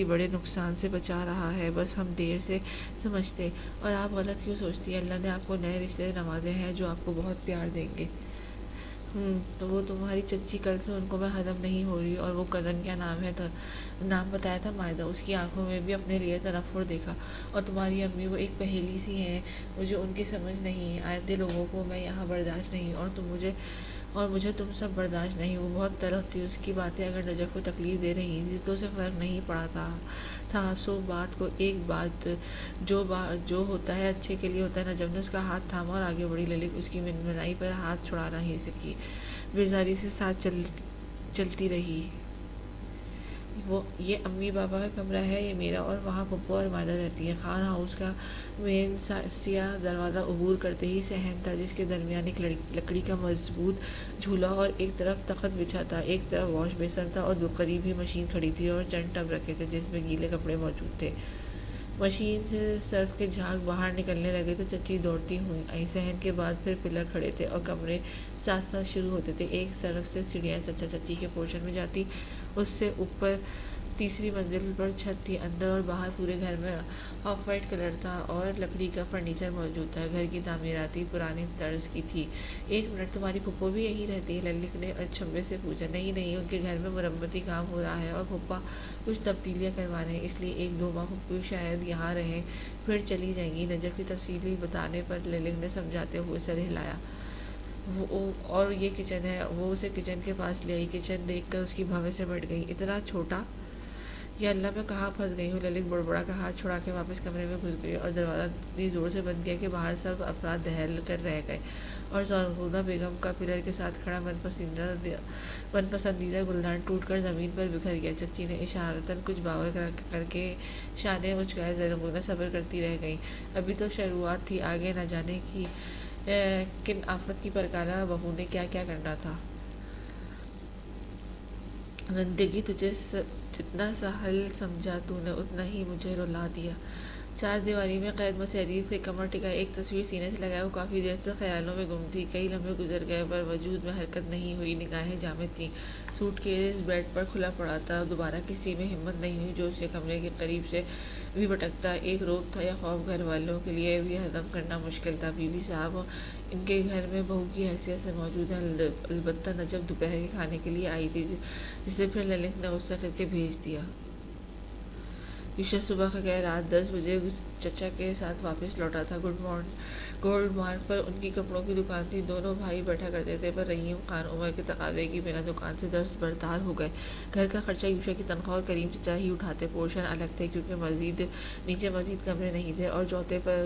بڑے نقصان سے بچا رہا ہے، بس ہم دیر سے سمجھتے۔ اور آپ غلط کیوں سوچتی؟ اللہ نے آپ کو نئے رشتے نوازے ہیں جو آپ کو بہت پیار دیں گے۔ تو وہ تمہاری چچی، کل سے ان کو میں ہضم نہیں ہو رہی۔ اور وہ کزن کیا نام ہے؟ نام بتایا تھا مائدہ۔ اس کی آنکھوں میں بھی اپنے لیے تنفر دیکھا۔ اور تمہاری امی، وہ ایک پہیلی سی ہیں، مجھے ان کی سمجھ نہیں آتے لوگوں کو میں یہاں برداشت نہیں، اور مجھے تم سب برداشت نہیں۔ وہ بہت تلخ تھی اس کی باتیں، اگر نجف کو تکلیف دے رہی تھی تو اسے فرق نہیں پڑا تھا۔ سو بات کو ایک بات، جو ہوتا ہے اچھے کے لیے ہوتا ہے۔ نجف نے اس کا ہاتھ تھاما اور آگے بڑھی۔ للک اس کی منمنائی پر ہاتھ چھڑا نہیں سکی، بیزاری سے ساتھ چلتی رہی۔ یہ امی بابا کا کمرہ ہے، یہ میرا، اور وہاں پپو اور مائدہ رہتی ہیں۔ خان ہاؤس کا مین سیاہ دروازہ عبور کرتے ہی صحن تھا، جس کے درمیان ایک لکڑی کا مضبوط جھولا اور ایک طرف تخت بچھا تھا، ایک طرف واش بیسن تھا اور قریب ہی مشین کھڑی تھی اور چند ٹب رکھے تھے جس میں گیلے کپڑے موجود تھے۔ مشین سے سرف کے جھاگ باہر نکلنے لگے تو چچی دوڑتی ہوئی آئی۔ صحن کے بعد پھر پلر کھڑے تھے اور کمرے ساتھ ساتھ شروع ہوتے تھے۔ ایک طرف سے سیڑھیاں چچا چچی کے پورشن میں جاتی، اس سے اوپر تیسری منزل پر چھت تھی۔ اندر اور باہر پورے گھر میں آف وائٹ کلر تھا اور لکڑی کا فرنیچر موجود تھا۔ گھر کی تعمیراتی پرانی طرز کی تھی۔ ایک منٹ، تمہاری پھپھو بھی یہیں رہتی ہے؟ للک نے اچنبھے سے پوچھا۔ نہیں، ان کے گھر میں مرمتی کام ہو رہا ہے اور پھپھا کچھ تبدیلیاں کروا رہے ہیں، اس لیے 1-2 ماہ پھپھو شاید یہاں رہیں، پھر چلی جائیں گی۔ نجف کی تفصیلی بتانے پر للک نے سمجھاتے ہوئے سر ہلایا۔ اور یہ کچن ہے۔ وہ اسے کچن کے پاس لے آئی۔ کچن دیکھ کر اس کی بھویں سے بڑھ گئی۔ اتنا چھوٹا! یا اللہ، میں کہاں پھنس گئی ہوں؟ للک بڑبڑا کر ہاتھ چھڑا کے واپس کمرے میں گھس گئی اور دروازہ اتنی زور سے بند کیا کہ باہر سب افراد دہل کر رہ گئے، اور زرغونہ بیگم کا پلر کے ساتھ کھڑا من پسندیدہ گلدان ٹوٹ کر زمین پر بکھر گیا۔ چچی نے اشارتاً کچھ باور کر کے شانے اچکائے۔ زرغونہ صبر کرتی رہ گئی۔ ابھی تو شروعات تھی، آگے نہ جانے کن آفت کی پرکارا بہو نے کیا کیا کرنا تھا۔ زندگی تجھے جتنا سہل سمجھا تو نے اتنا ہی مجھے رلا دیا۔ چار دیواری میں قید مسحری سے کمر ٹکائے ایک تصویر سینے سے لگائے وہ کافی دیر سے خیالوں میں گم تھی۔ کئی لمحے گزر گئے پر وجود میں حرکت نہیں ہوئی۔ نگاہیں جامد تھیں۔ سوٹ کیس بیڈ پر کھلا پڑا تھا۔ دوبارہ کسی میں ہمت نہیں ہوئی جو اس کے کمرے کے قریب سے بھی بھٹکتا۔ ایک رعب تھا یا خوف گھر والوں کے لیے بھی ہضم کرنا مشکل تھا۔ بی بی صاحب ان کے گھر میں بہو کی حیثیت سے موجود ہیں، البتہ نجف دوپہر کے کھانے کے لیے آئی تھی، جسے پھر للک نے غصہ کر کے بھیج دیا۔ یوشا صبح کا گئے رات 10 بجے چچا کے ساتھ واپس لوٹا تھا۔ گولڈ مارک پر ان کی کپڑوں کی دکان تھی۔ دونوں بھائی بیٹھا کرتے تھے، پر رحیم خان عمر کے تقاضے کی بنا دکان سے دستبردار ہو گئے۔ گھر کا خرچہ یوشا کی تنخواہ اور کریم چچا ہی اٹھاتے۔ پورشن الگ تھے کیونکہ نیچے مزید کمرے نہیں تھے، اور چوتھے پر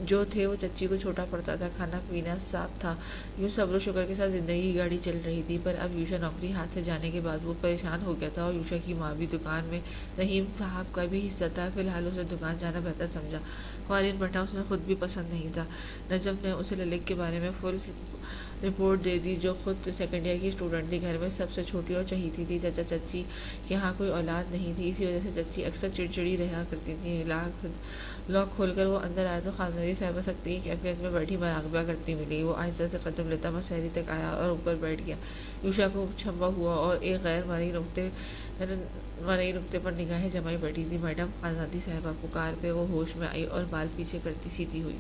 جو تھے وہ چچی کو چھوٹا پڑتا تھا۔ کھانا پینا ساتھ تھا۔ یوں صبر و شکر کے ساتھ زندگی کی گاڑی چل رہی تھی، پر اب یوشا نوکری ہاتھ سے جانے کے بعد وہ پریشان ہو گیا تھا، اور یوشا کی ماں بھی دکان میں رحیم صاحب کا بھی حصہ تھا۔ فی الحال اسے دکان جانا بہتر سمجھا۔ فارن بننا اسے خود بھی پسند نہیں تھا۔ نجف نے اسے للک کے بارے میں فل رپورٹ دے دی، جو خود سیکنڈ ایئر کی اسٹوڈنٹ تھی، گھر میں سب سے چھوٹی اور چہیتی تھی۔ چچا چچی کے یہاں کوئی اولاد نہیں تھی، اسی وجہ سے چچی اکثر چڑچڑی رہا کرتی تھی۔ لاک کھول کر وہ اندر آیا تو خاندانی صاحبہ سختی کی کیفیت میں بیٹھی مراقبہ کرتی ملی۔ وہ آہستہ سے قدم لیتا مسحری تک آیا اور اوپر بیٹھ گیا۔ یوشا کو چھمبا ہوا اور ایک غیر مرئی نقطے پر نگاہیں جمائے بیٹھی تھی۔ میڈم خاندانی صاحبہ، پکار پہ وہ ہوش میں آئی اور بال پیچھے کرتی سیدھی ہوئی۔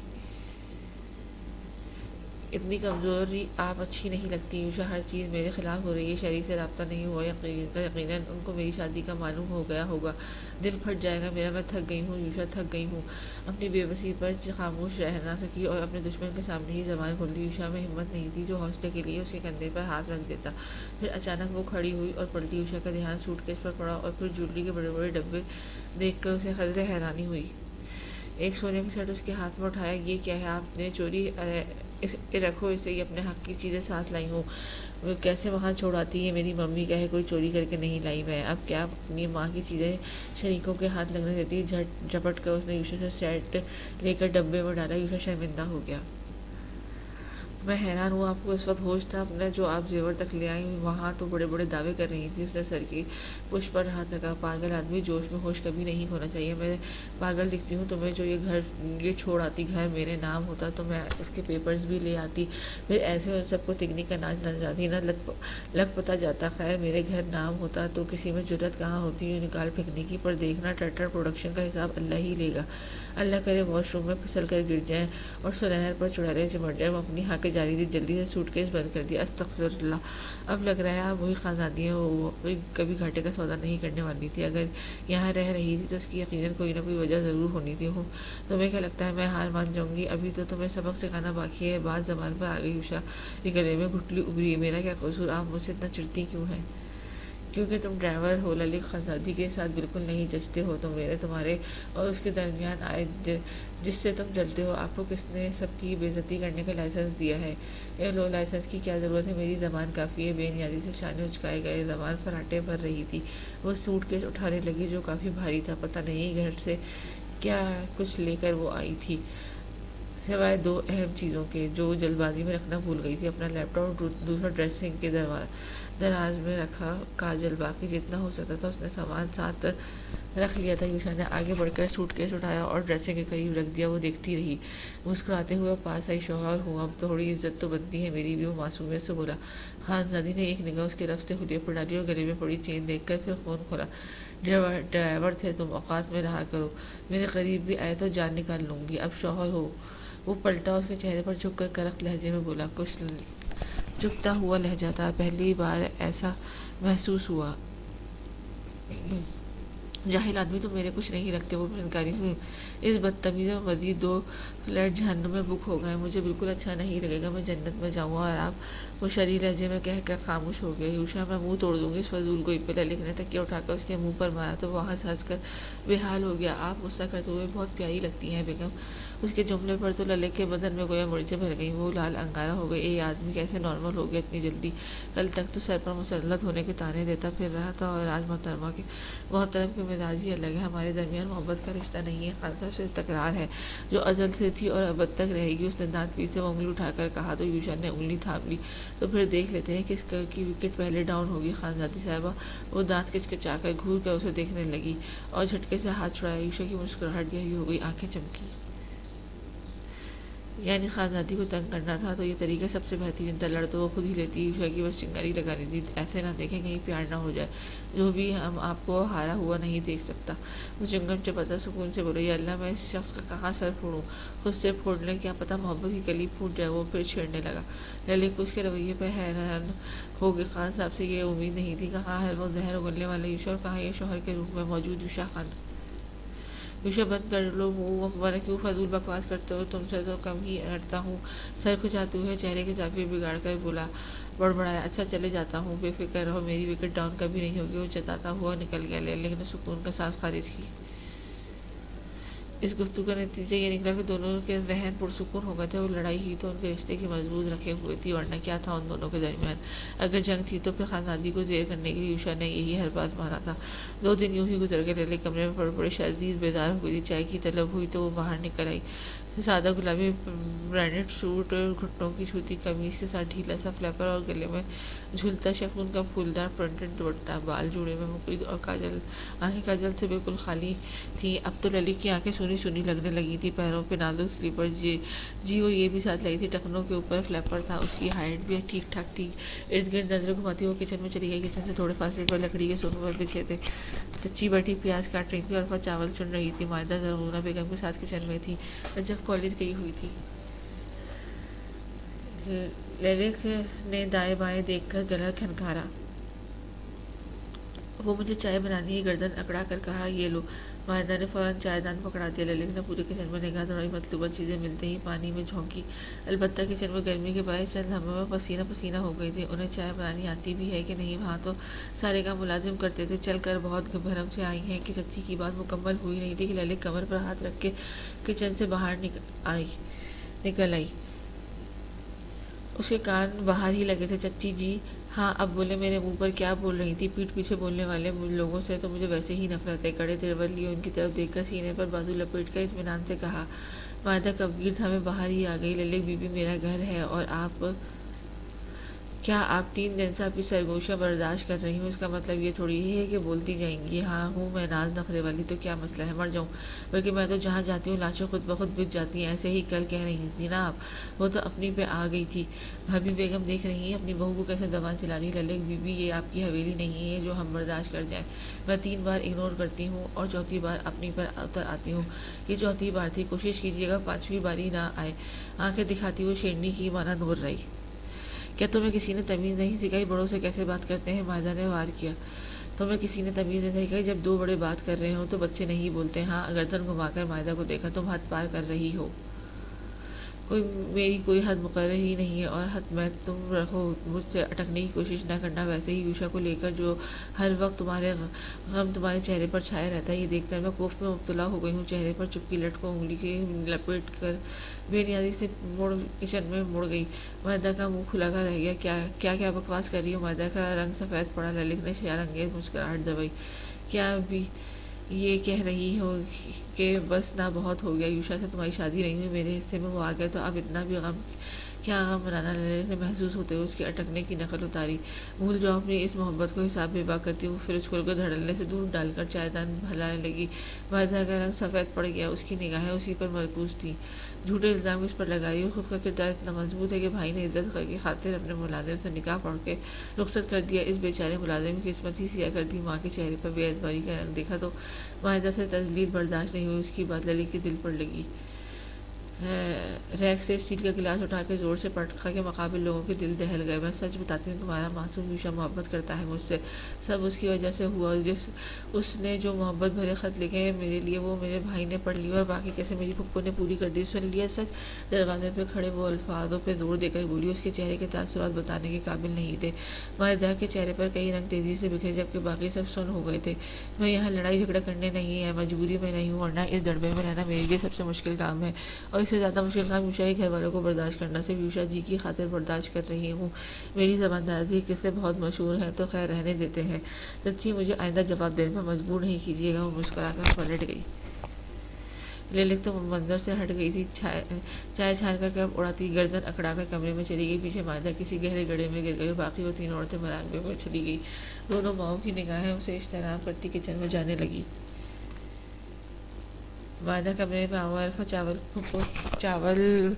اتنی کمزوری آپ اچھی نہیں لگتی یوشا، ہر چیز میرے خلاف ہو رہی ہے۔ شریک سے رابطہ نہیں ہوا، یقیناً ان کو میری شادی کا معلوم ہو گیا ہوگا۔ دل پھٹ جائے گا میرا۔ میں تھک گئی ہوں یوشا، تھک گئی ہوں۔ اپنی بے بسی پر خاموش رہ نہ سکی اور اپنے دشمن کے سامنے ہی زبان کھول دی۔ یوشا میں ہمت نہیں تھی جو حوصلے کے لیے اس کے کندھے پر ہاتھ رکھ دیتا۔ پھر اچانک وہ کھڑی ہوئی اور پلٹی۔ یوشا کا دھیان سوٹ کیس پر پڑا اور پھر جویلری کے بڑے بڑے ڈبے دیکھ کر اسے قدرے حیرانی ہوئی۔ ایک سونے کا سیٹ اس کے ہاتھ میں اٹھایا۔ یہ کیا ہے؟ آپ نے چوری رکھو اسے، یہ اپنے حق کی چیزیں ساتھ لائی ہوں۔ وہ کیسے وہاں چھوڑ آتی ہے؟ میری ممی کہے کوئی چوری کر کے نہیں لائی میں۔ اب کیا اپنی ماں کی چیزیں شریکوں کے ہاتھ لگنے دیتی؟ جھپٹ کر اس نے یوشا سے سیٹ لے کر ڈبے میں ڈالا۔ یوشا شرمندہ ہو گیا۔ میں حیران ہوں، آپ کو اس وقت ہوش تھا اپنا جو آپ زیور تک لے آئی؟ وہاں تو بڑے بڑے دعوے کر رہی تھی۔ اس نے سر کی پشت پر ہاتھ رکھا۔ پاگل آدمی، جوش میں ہوش کبھی نہیں ہونا چاہیے۔ میں پاگل دکھتی ہوں تمہیں؟ جو یہ چھوڑ آتی گھر میرے نام ہوتا تو میں اس کے پیپرز بھی لے آتی، پھر ایسے ان سب کو تگنی کا ناچ نہ جاتی، نہ لگ پتا جاتا۔ خیر میرے گھر نام ہوتا تو کسی میں جرت کہاں ہوتی یوں نکال پھینکنے کی، پر دیکھنا ٹٹر پروڈکشن کا حساب اللہ ہی لے گا۔ اللہ کرے واش روم میں پھسل کر گر جائیں اور سنہر پر چڑھیلے چمٹ جائیں۔ وہ اپنی ہانکیں جاری تھی، جلدی سے سوٹ کیس بند کر دیا۔ استغفر اللہ، اب لگ رہا ہے آپ وہی خاندانی ہیں، وہ کبھی گھاٹے کا سودا نہیں کرنے والی تھی۔ اگر یہاں رہ رہی تھی تو اس کی یقیناً کوئی نہ کوئی وجہ ضرور ہونی تھی۔ تمہیں کیا لگتا ہے میں ہار مان جاؤں گی؟ ابھی تو تمہیں سبق سکھانا باقی ہے۔ بات زبان پر آ گئی عشا کے گلے میں گھٹلی ابری۔ میرا کیا قصور؟ آپ مجھ سے اتنا چڑھتی کیوں ہیں؟ کیونکہ تم ڈرائیور ہو، للک خانزادگی کے ساتھ بالکل نہیں جچتے ہو۔ تمہارے اور اس کے درمیان آئے جس سے تم جلتے ہو، آپ کو کس نے سب کی بے عزتی کرنے کا لائسنس دیا ہے؟ اے لو، لائسنس کی کیا ضرورت ہے؟ میری زبان کافی ہے۔ بے نیازی سے شانے اچکائے گئے، زبان فراٹے بھر رہی تھی۔ وہ سوٹ کیس اٹھانے لگی جو کافی بھاری تھا۔ پتہ نہیں گھر سے کیا کچھ لے کر وہ آئی تھی، سوائے دو اہم چیزوں کے جو جلد بازی میں رکھنا بھول گئی تھی، اپنا لیپ ٹاپ اور دوسرا ڈریسنگ کے دراز میں رکھا کاجل۔ باقی جتنا ہو سکتا تھا اس نے سامان ساتھ رکھ لیا تھا۔ یوشا نے آگے بڑھ کر سوٹ کیس اٹھایا اور ڈریسنگ کے قریب رکھ دیا۔ وہ دیکھتی رہی، مسکراتے ہوئے پاس آئی۔ شوہر ہوں، اب تھوڑی عزت تو بنتی ہے میری بھی، وہ معصومیت سے بولا۔ خانزادی نے ایک نگاہ اس کے رفتے حلیے پر ڈالی اور گلے میں پڑی چین دیکھ کر پھر فون کھولا۔ ڈرائیور تھے تم، اوقات میں رہا کرو، میرے قریب بھی آئے تو جان نکال لوں گی۔ اب شوہر ہو؟ وہ پلٹا، اس کے چہرے پر جھک کر کرخت لہجے میں بولا، کچھ چبھتا ہوا لہجہ تھا۔ پہلی بار ایسا محسوس ہوا۔ جاہل آدمی، تم میرے کچھ نہیں رکھتے۔ وہ انکاری اس بدتمیزی میں مزید 2 فلیٹ جہنم میں بک ہو گئے۔ مجھے بالکل اچھا نہیں لگے گا، میں جنت میں جاؤں گا اور آپ؟ وہ شریر لہجے میں کہہ کر خاموش ہو گئے۔ یوشا، میں منہ توڑ دوں گی اس فضول گوئی پہ۔ للک نے تکیہ اٹھا کر اس کے منہ پر مارا تو وہ ہنس کر بے حال ہو گیا۔ آپ غصہ کرتے ہوئے بہت پیاری لگتی ہیں بیگم۔ اس کے جملے پر تو للک کے بدن میں گویا مرچیں بھر گئیں۔ وہ لال انگارہ ہو گئی۔ یہ آدمی کیسے نارمل ہو گیا اتنی جلدی؟ کل تک تو سر پر مسلط ہونے کے طعنے دیتا پھر رہا تھا، اور آج محترم کے مزاج ہی الگ ہے۔ ہمارے درمیان محبت کا رشتہ نہیں ہے خان صاحب، صرف تکرار ہے جو ازل سے تھی اور ابد تک رہے گی۔ اس نے دانت پیسے وہ انگلی اٹھا کر کہا تو یوشا نے انگلی تھام لی۔ تو پھر دیکھ لیتے ہیں کس کی وکٹ پہلے ڈاؤن ہوگی خانزادی صاحبہ۔ وہ دانت کچکچا کر گھور کر اسے دیکھنے لگی اور جھٹکے سے ہاتھ چھڑایا۔ یوشا کی مسکراہٹ گہری ہو گئی، آنکھیں چمکی۔ یعنی خانزادی کو تنگ کرنا تھا تو یہ طریقہ سب سے بہترین تھا۔ لڑ تو وہ خود ہی لیتی، یوشا کی بس چنگاری لگانی تھی۔ ایسے نہ دیکھیں کہیں پیار نہ ہو جائے، جو بھی ہم آپ کو ہارا ہوا نہیں دیکھ سکتا۔ وہ چنگم چپاتا سکون سے بولے، یا اللہ میں اس شخص کا کہاں سر پھوڑوں؟ خود سے پھوڑ لیں، کیا پتہ محبت کی کلی پھوٹ جائے۔ وہ پھر چھیڑنے لگا۔ للک اس کے رویے پہ حیران ہو گئی۔ خان صاحب سے یہ امید نہیں تھی۔ کہاں ہر وقت زہر اگلنے والا یوشا، اور کہاں یہ شوہر کے روپ میں موجود یوشا خان۔ یوشا، بند کر لو منہ، ورنہ کیوں فضول بکواس کرتے ہو؟ تم سے تو کم ہی ہٹتا ہوں۔ سر کھجاتے ہوئے چہرے کے زاویے بگاڑ کر بولا، بڑبڑایا، اچھا چلے جاتا ہوں، بے فکر رہو، میری وکٹ ڈاؤن کبھی نہیں ہوگی۔ وہ جتاتا ہوا نکل گیا۔ للک نے سکون کا سانس خارج کی۔ اس گفتگو کا نتیجہ یہ نکلا کہ دونوں کے ذہن پرسکون ہو گئے تھے۔ وہ لڑائی ہی تو ان کے رشتے کی مضبوط رکھے ہوئے تھی، ورنہ کیا تھا ان دونوں کے درمیان؟ اگر جنگ تھی تو پھر خانزادی کو زیر کرنے کے لیے یوشا نے یہی ہر بات مانا تھا۔ 2 دن یوں ہی گزر گئے۔ للک کمرے میں پڑے پڑے شدید بیزار ہو گئی تھی۔ چائے کی طلب ہوئی تو وہ باہر نکل آئی۔ سادہ گلابی برانڈڈ سوٹ، گھٹنوں کی چھوٹی قمیض کے ساتھ ڈھیلا سا فلیپر اور گلے میں جھولتا شفون کا پھولدار پرنٹڈ دوپٹہ، بال جوڑے میں مقید اور آنکھیں کاجل سے بالکل خالی تھیں۔ اب تو للک کی آنکھیں سونی سونی لگنے لگی تھی۔ پیروں پہ نازک سلیپر، جی وہ یہ بھی ساتھ لائی تھی۔ ٹخنوں کے اوپر فلیپر تھا۔ اس کی ہائٹ بھی ٹھیک ٹھاک تھی۔ ارد گرد نظریں گھماتی وہ کچن میں چلی گئی۔ کچن سے تھوڑے فاصلے پر لکڑی کے صوفے پر بچھے تھے چچی بیٹھی پیاز کاٹ رہی تھی اور عرفہ چاول چن رہی تھی۔ مائدہ زرغونہ بیگم کے ساتھ کچن میں تھی، جب کالج گئی ہوئی تھی۔ للک نے دائیں بائیں دیکھ کر گلا کھنکھارا۔ وہ مجھے چائے بنانی ہے، گردن اکڑا کر کہا۔ یہ لو۔ مائدہ نے فوراً چائے دان پکڑا دیا۔ للک نے پورے کچن میں نگاہ دوڑائی، مطلوبہ چیزیں ملتے ہی پانی میں جھونکی۔ البتہ کچن میں گرمی کے باعث چند لمحوں میں پسینہ پسینہ ہو گئی تھی۔ انہیں چائے بنانی آتی بھی ہے کہ نہیں؟ وہاں تو سارے کام ملازم کرتے تھے۔ چل کر بہت بھرم سے آئی ہیں کہ چچی کی بات مکمل ہوئی نہیں تھی کہ للک کمر پر ہاتھ رکھ کے کچن سے باہر نکل آئی۔ اس کے کان باہر ہی لگے تھے۔ چچی جی ہاں اب بولے، میرے منہ پر کیا بول رہی تھی؟ پیٹھ پیچھے بولنے والے لوگوں سے تو مجھے ویسے ہی نفرت ہے۔ کڑے تیور لیے ان کی طرف دیکھ کر سینے پر بازو لپیٹ کر اطمینان سے کہا۔ مائدہ کفگیر تھا میں باہر ہی آ گئی۔ للک بی بی میرا گھر ہے اور آپ کیا آپ 3 دن سے اپنی سرگوشیاں برداشت کر رہی ہوں؟ اس کا مطلب یہ تھوڑی ہے کہ بولتی جائیں گی ہاں ہوں میں ناز نخرے والی، تو کیا مسئلہ ہے، مر جاؤں؟ بلکہ میں تو جہاں جاتی ہوں لاشیں خود بخود بچ جاتی ہیں۔ ایسے ہی کل کہہ رہی تھی نا آپ، وہ تو اپنی پہ آ گئی تھی۔ بھابھی بیگم دیکھ رہی ہیں اپنی بہو کو کیسے زبان چلا رہی۔ للک بی بی یہ آپ کی حویلی نہیں ہے جو ہم برداشت کر جائیں۔ میں 3 بار اگنور کرتی ہوں اور چوتھی بار اپنی پر اتر آتی ہوں۔ یہ چوتھی بار تھی، کوشش کیجیے گا 5ویں باری نہ آئے۔ آنکھیں دکھاتی ہوئی شیرنی کی مانا نور رہی۔ کیا تمہیں کسی نے تمیز نہیں سکھائی؟ بڑوں سے کیسے بات کرتے ہیں؟ مائدہ نے وار کیا۔ تمہیں کسی نے تمیز نہیں سکھائی؟ جب 2 بڑے بات کر رہے ہوں تو بچے نہیں بولتے۔ ہاں گردن گھما کر مائدہ کو دیکھا۔ تم حد پار کر رہی ہو۔ میری کوئی حد مقرر ہی نہیں ہے اور حد میں تم رکھو۔ مجھ سے اٹکنے کی کوشش نہ کرنا۔ ویسے ہی یوشا کو لے کر جو ہر وقت تمہارے غم تمہارے چہرے پر چھایا رہتا ہے، یہ دیکھ کر میں کوفت میں مبتلا ہو گئی ہوں۔ چہرے پر چپکی لٹ کو انگلی کے لپیٹ کر بے نیازی سے کچن میں مڑ گئی۔ مائدہ کا منہ کھلا کر رہ گیا۔ کیا بکواس کر رہی ہو؟ مائدہ کا رنگ سفید پڑا۔ للک نے شرارت انگیز مسکراہٹ دبائی۔ کیا ابھی یہ کہہ رہی ہو کہ بس نہ بہت ہو گیا؟ یوشا سے تمہاری شادی نہیں ہوئی، میرے حصے میں وہ آ گیا تو اب اتنا بھی غم کیا غم منانا؟ للک نے محسوس ہوتے ہوئے اس کے اٹکنے کی نقل اتاری۔ بھول جاؤ اپنی اس محبت کو، حساب بے باک کرتی وہ فریج کھول کر دھڑلے سے دودھ ڈال کر چائے دان ہلانے لگی۔ مائدہ کا رنگ سفید پڑ گیا۔ اس کی نگاہیں اسی پر مرکوز تھیں۔ جھوٹے الزام اس پر لگا رہی ہو۔ خود کا کردار اتنا مضبوط ہے کہ بھائی نے عزت کی خاطر اپنے ملازم سے نکاح پڑھ کے رخصت کر دیا۔ اس بیچارے ملازم کی قسمت ہی سیاہ کر دی۔ ماں کے چہرے پر بے اعتباری کا رنگ دیکھا تو مائدہ سے تذلیل برداشت نہیں ہوئی۔ اس کی بات للک کے دل پر لگی۔ ریک سے اسٹیل کا گلاس اٹھا کے زور سے پٹخا کے مقابل لوگوں کے دل دہل گئے۔ میں سچ بتاتی ہوں، تمہارا معصوم یوشا محبت کرتا ہے مجھ سے۔ سب اس کی وجہ سے ہوا۔ اس نے جو محبت بھرے خط لکھے ہیں میرے لیے وہ میرے بھائی نے پڑھ لیے اور باقی کیسے میری پھپھو نے پوری کر دی۔ سن لیا سچ؟ دروازے پہ کھڑے وہ الفاظوں پہ زور دے کر بولی۔ اس کے چہرے کے تاثرات بتانے کے قابل نہیں تھے۔ مائدہ کے چہرے پر کئی رنگ تیزی سے بکھرے جبکہ باقی سب سن ہو گئے تھے۔ میں یہاں لڑائی جھگڑا کرنے نہیں ہے، مجبوری میں نہیں ہوں، ورنہ اس ڈڑبے میں رہنا میرے لیے سب سے مشکل کام ہے، اور اس سے زیادہ مشکل کام یوشا کے گھر والوں کو برداشت کرنا۔ صرف یوشا جی کی خاطر برداشت کر رہی ہوں۔ میری زبان درازی کے قصے بہت مشہور ہیں، تو خیر رہنے دیتے ہیں۔ چچی مجھے آئندہ جواب دینے پر مجبور نہیں کیجیے گا۔ وہ مسکرا کر پلٹ گئی۔ للک تو منظر سے ہٹ گئی تھی۔ چائے چھان کر کپ اڑاتی گردن اکڑا کر کمرے میں چلی گئی۔ پیچھے مائدہ کسی گہرے گڑھے میں گر گئی اور باقی وہ 3 عورتیں مراقبے میں چلی گئی۔ دونوں ماؤں کی نگاہیں اسے اجتناب کرتی کچن میں جانے لگی۔ مائدہ کمرے میں عرفہ چاول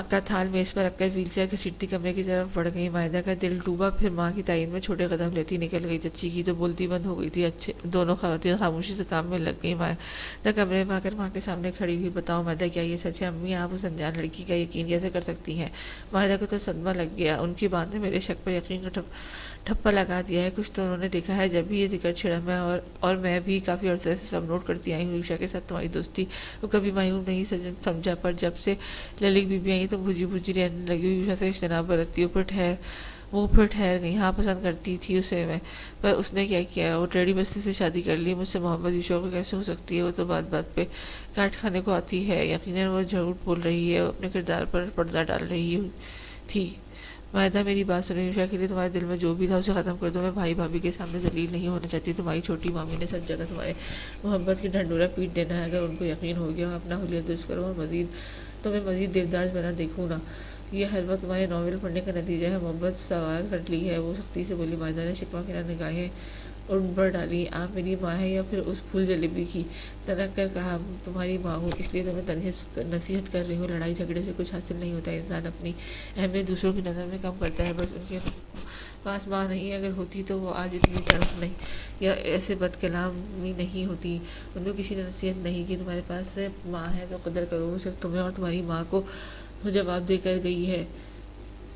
کا تھال میز پر رکھ کر ویل چیئر گھسیٹتی کمرے کی طرف بڑھ گئی۔ مائدہ کا دل ڈوبا، پھر ماں کی تائید میں چھوٹے قدم لیتی نکل گئی۔ چچی کی تو بولتی بند ہو گئی تھی۔ دونوں خواتین خاموشی سے کام میں لگ گئی۔ مائدہ کمرے میں آ کر ماں کے سامنے کھڑی ہوئی۔ بتاؤ مائدہ کیا یہ سچ ہے؟ امی آپ اس انجان لڑکی کا یقین کیسے کر سکتی ہیں؟ مائدہ کو تو صدمہ لگ گیا۔ ان کی بات نے میرے شک پر یقین کا ٹھپا لگا دیا ہے۔ کچھ تو انہوں نے دیکھا ہے۔ جب بھی یہ ذکر چھڑا اور میں بھی کافی عرصے سے سب نوٹ کرتی آئی ہوں، یوشا کے ساتھ تمہاری دوستی کو کبھی مایوب نہیں سمجھا، پر جب سے للک بی بی آئی تم بھجی رہنے لگی ہو، یوشا سے اجتناب برتتی ہو۔ پھر ٹھہر گئی۔ ہاں پسند کرتی تھی اسے میں، پر اس نے کیا کیا؟ وہ ٹیڑھی بستی سے شادی کر لی۔ مجھ سے محبت یوشا کو کیسے ہو سکتی ہے؟ وہ تو بات بات پہ کاٹ کھانے کو آتی ہے۔ یقیناً وہ جھوٹ بول رہی ہے، اپنے کردار پر پردہ ڈال رہی تھی۔ مائدہ میری بات سنو، یوشا کے لیے تمہارے دل میں جو بھی تھا اسے ختم کر دو۔ میں بھائی بھابھی کے سامنے ذلیل نہیں ہونا چاہتی۔ تمہاری چھوٹی مامی نے سب جگہ تمہارے محبت کی ڈھنڈورا پیٹ دینا ہے۔ اگر ان کو یقین ہو گیا، اپنا حلیہ درست کرو اور تمہیں مزید دیوداس بنا دیکھوں نا۔ یہ ہر وقت تمہارے ناول پڑھنے کا نتیجہ ہے۔ محبت سوار کر لی ہے، وہ سختی سے بولی۔ مائدہ نے شکوہ کی نگاہیں ان پر ڈالی۔ آپ میری ماں ہے یا پھر اس پھول جلیبی کی؟ تنک کر کہا، تمہاری ماں ہوں، اس لیے تمہیں نصیحت کر رہی ہوں۔ لڑائی جھگڑے سے کچھ حاصل نہیں ہوتا ہے۔ انسان اپنی اہمیت دوسروں کی نظر میں کم کرتا ہے۔ بس ان کے پاس ماں نہیں، اگر ہوتی تو وہ آج اتنی تلخ نہیں یا ایسے بد کلامی نہیں ہوتی۔ ان کو کسی نے نصیحت نہیں کی۔ تمہارے پاس ماں ہے تو قدر کرو۔ وہ صرف تمہیں اور تمہاری ماں کو جواب دے کر گئی ہے،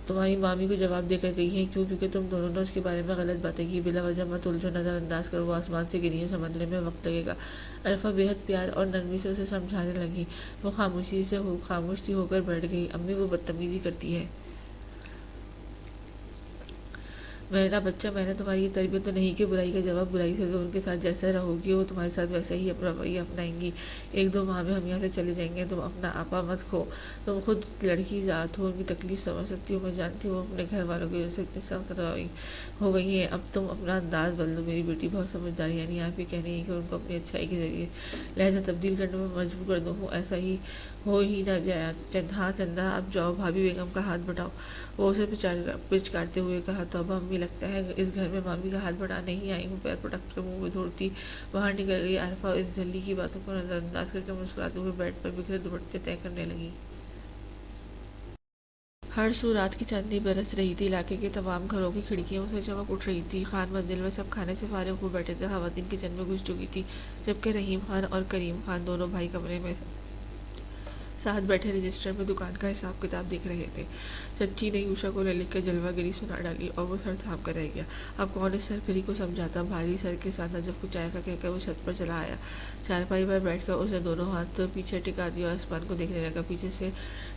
تمہاری مامی کو جواب دے کر گئی ہے۔ کیوں؟ کیونکہ تم دونوں نے اس کے بارے میں غلط باتیں کی۔ بلا وجہ مت الجھو، نظر انداز کرو، وہ آسمان سے گری ہے، سمجھنے میں وقت لگے گا۔ عرفہ بے حد پیار اور نرمی سے اسے سمجھانے لگی۔ وہ خاموش ہو کر بیٹھ گئی۔ امی وہ بدتمیزی کرتی ہے۔ میرا بچہ، میں نے تمہاری یہ تربیت تو نہیں کہ برائی کا جواب برائی سے دو، ان کے ساتھ جیسا رہوگی وہ تمہارے ساتھ ویسا ہی رویہ اپنائیں گی۔ ایک دو ماہ میں ہم یہاں سے چلے جائیں گے، تم اپنا آپا مت کھو، تم خود لڑکی ذات ہو، ان کی تکلیف سمجھ سکتی ہو، میں جانتی ہوں وہ اپنے گھر والوں کی وجہ سے اتنی سخت ہو گئی ہیں، اب تم اپنا انداز بدل دو۔ میری بیٹی بہت سمجھدار ہے، یعنی آپ یہ کہہ رہی ہیں کہ ان کو اپنی اچھائی کے ذریعے لہجہ تبدیل کرنے میں مجبور کر دوں؟ ایسا ہی ہو ہی نہ جائے۔ ہاں چندہ، اب جاؤ، بھابھی بیگم کا ہاتھ بٹاؤ۔ وہ اسے پچکارتے ہوئے کہا، توبہ امی، لگتا ہے اس گھر میں مامی کا ہاتھ بٹانے ہی آئی ہوں۔ پیر پٹک کے منہ میں دھوڑتی باہر نکل گئی۔ عارفہ اس جھلی کی باتوں کو نظر انداز کر کے مسکراتے ہوئے بیڈ پر بکھرے دوپٹے طے کرنے لگی۔ ہر سو رات کی چاندنی برس رہی تھی، علاقے کے تمام گھروں کی کھڑکیوں سے چمک اٹھ رہی تھی۔ خان منزل میں سب کھانے سے فارغ ہو بیٹھے تھے، خواتین کچن میں گھس چکی تھی، جبکہ رحیم خان اور کریم خان دونوں بھائی کمرے میں ساتھ بیٹھے رجسٹر میں دکان کا حساب کتاب دیکھ رہے تھے۔ چچی نے یوشا کو للک کے جلوہ گری سنا ڈالی اور وہ سر تھام کر رہ گیا۔ اب کون اس سرپھری کو سمجھاتا؟ بھاری سر کے ساتھ نجف کو چائے کا کہہ کر وہ چھت پر چلا آیا۔ چارپائی پر بیٹھ کر اس نے دونوں ہاتھ پیچھے ٹکا دیا اور آسمان کو دیکھنے لگا۔ پیچھے سے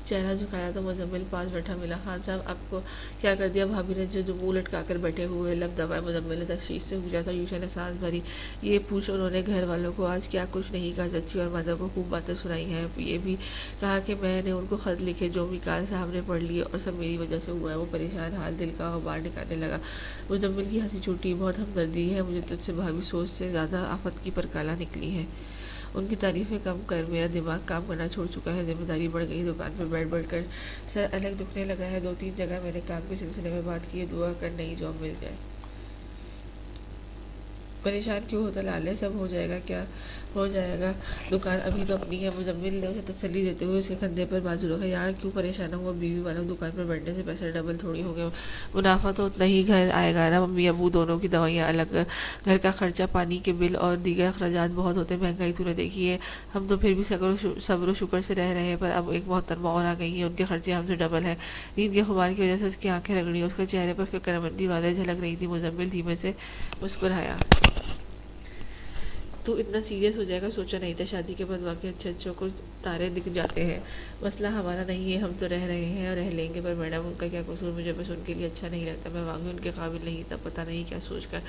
چہرہ جھکایا تو مزمل پاس بیٹھا ملا۔ خان صاحب، آپ کو کیا کر دیا؟ بھابھی نے جو منہ لٹکا کر بیٹھے ہوئے لب دبائے۔ مزمل نے تشویش سے پوچھا تھا۔ یوشا نے سانس بھری۔ یہ پوچھ انہوں نے گھر والوں کو آج کیا کچھ نہیں کہا؟ چچی اور مادر کو خوب باتیں سنائی ہیں، یہ بھی کہا کہ میں نے ان کو خط لکھے جو میکال صاحب نے پڑھ لیے، اور سب میری وجہ سے ہوا ہے۔ وہ پریشان حال دل کا غبار نکالنے لگا۔ مزمل کی ہنسی چھوٹی۔ بہت ہمدردی ہے مجھے تجھ سے بھابھی، سوچ سے زیادہ آفت کی پرکالہ نکلی ہے۔ ان کی تعریفیں کم کر، میرا دماغ کام کرنا چھوڑ چکا ہے، ذمہ داری بڑھ گئی، دکان پہ بیٹھ بیٹھ کر سر الگ دکھنے لگا ہے۔ 2-3 جگہ میں نے کام کے سلسلے میں بات کی ہے، دعا کر نئی جاب مل جائے۔ پریشان کیوں ہوتا لالے؟ سب ہو جائے گا۔ کیا ہو جائے گا؟ دکان ابھی تو اپنی ہے۔ مزمل نے اسے تسلی دیتے ہوئے اس کے کندھے پر بازو رکھا۔ یار کیوں پریشان ہوا؟ بیوی والوں دکان پر بیٹھنے سے پیسے ڈبل تھوڑی ہو گئے، منافع تو اتنا ہی گھر آئے گا نا۔ ممی ابو دونوں کی دوائیاں الگ، گھر کا خرچہ، پانی کے بل اور دیگر اخراجات بہت ہوتے ہیں۔ مہنگائی تو نے دیکھی ہے، ہم تو پھر بھی صبر و شکر سے رہ رہے ہیں، پر اب ایک محترمہ اور آ گئی ہیں، ان کے خرچے ہم سے ڈبل ہیں۔ نیند کے خمار کی وجہ سے اس کی آنکھیں رگڑی، اس کے چہرے پر فکر مندی واضح جھلک رہی تھی۔ مزمل دھیمے سے مسکرایا۔ تو اتنا سیریس ہو جائے گا سوچا نہیں تھا، شادی کے بعد واقعی اچھے اچھوں کو تارے دکھ جاتے ہیں۔ مسئلہ ہمارا نہیں ہے، ہم تو رہ رہے ہیں اور رہ لیں گے، پر میڈم ان کا کیا قصور؟ مجھے بس ان کے لیے اچھا نہیں لگتا، میں واقعی ان کے قابل نہیں تھا، پتہ نہیں کیا سوچ کر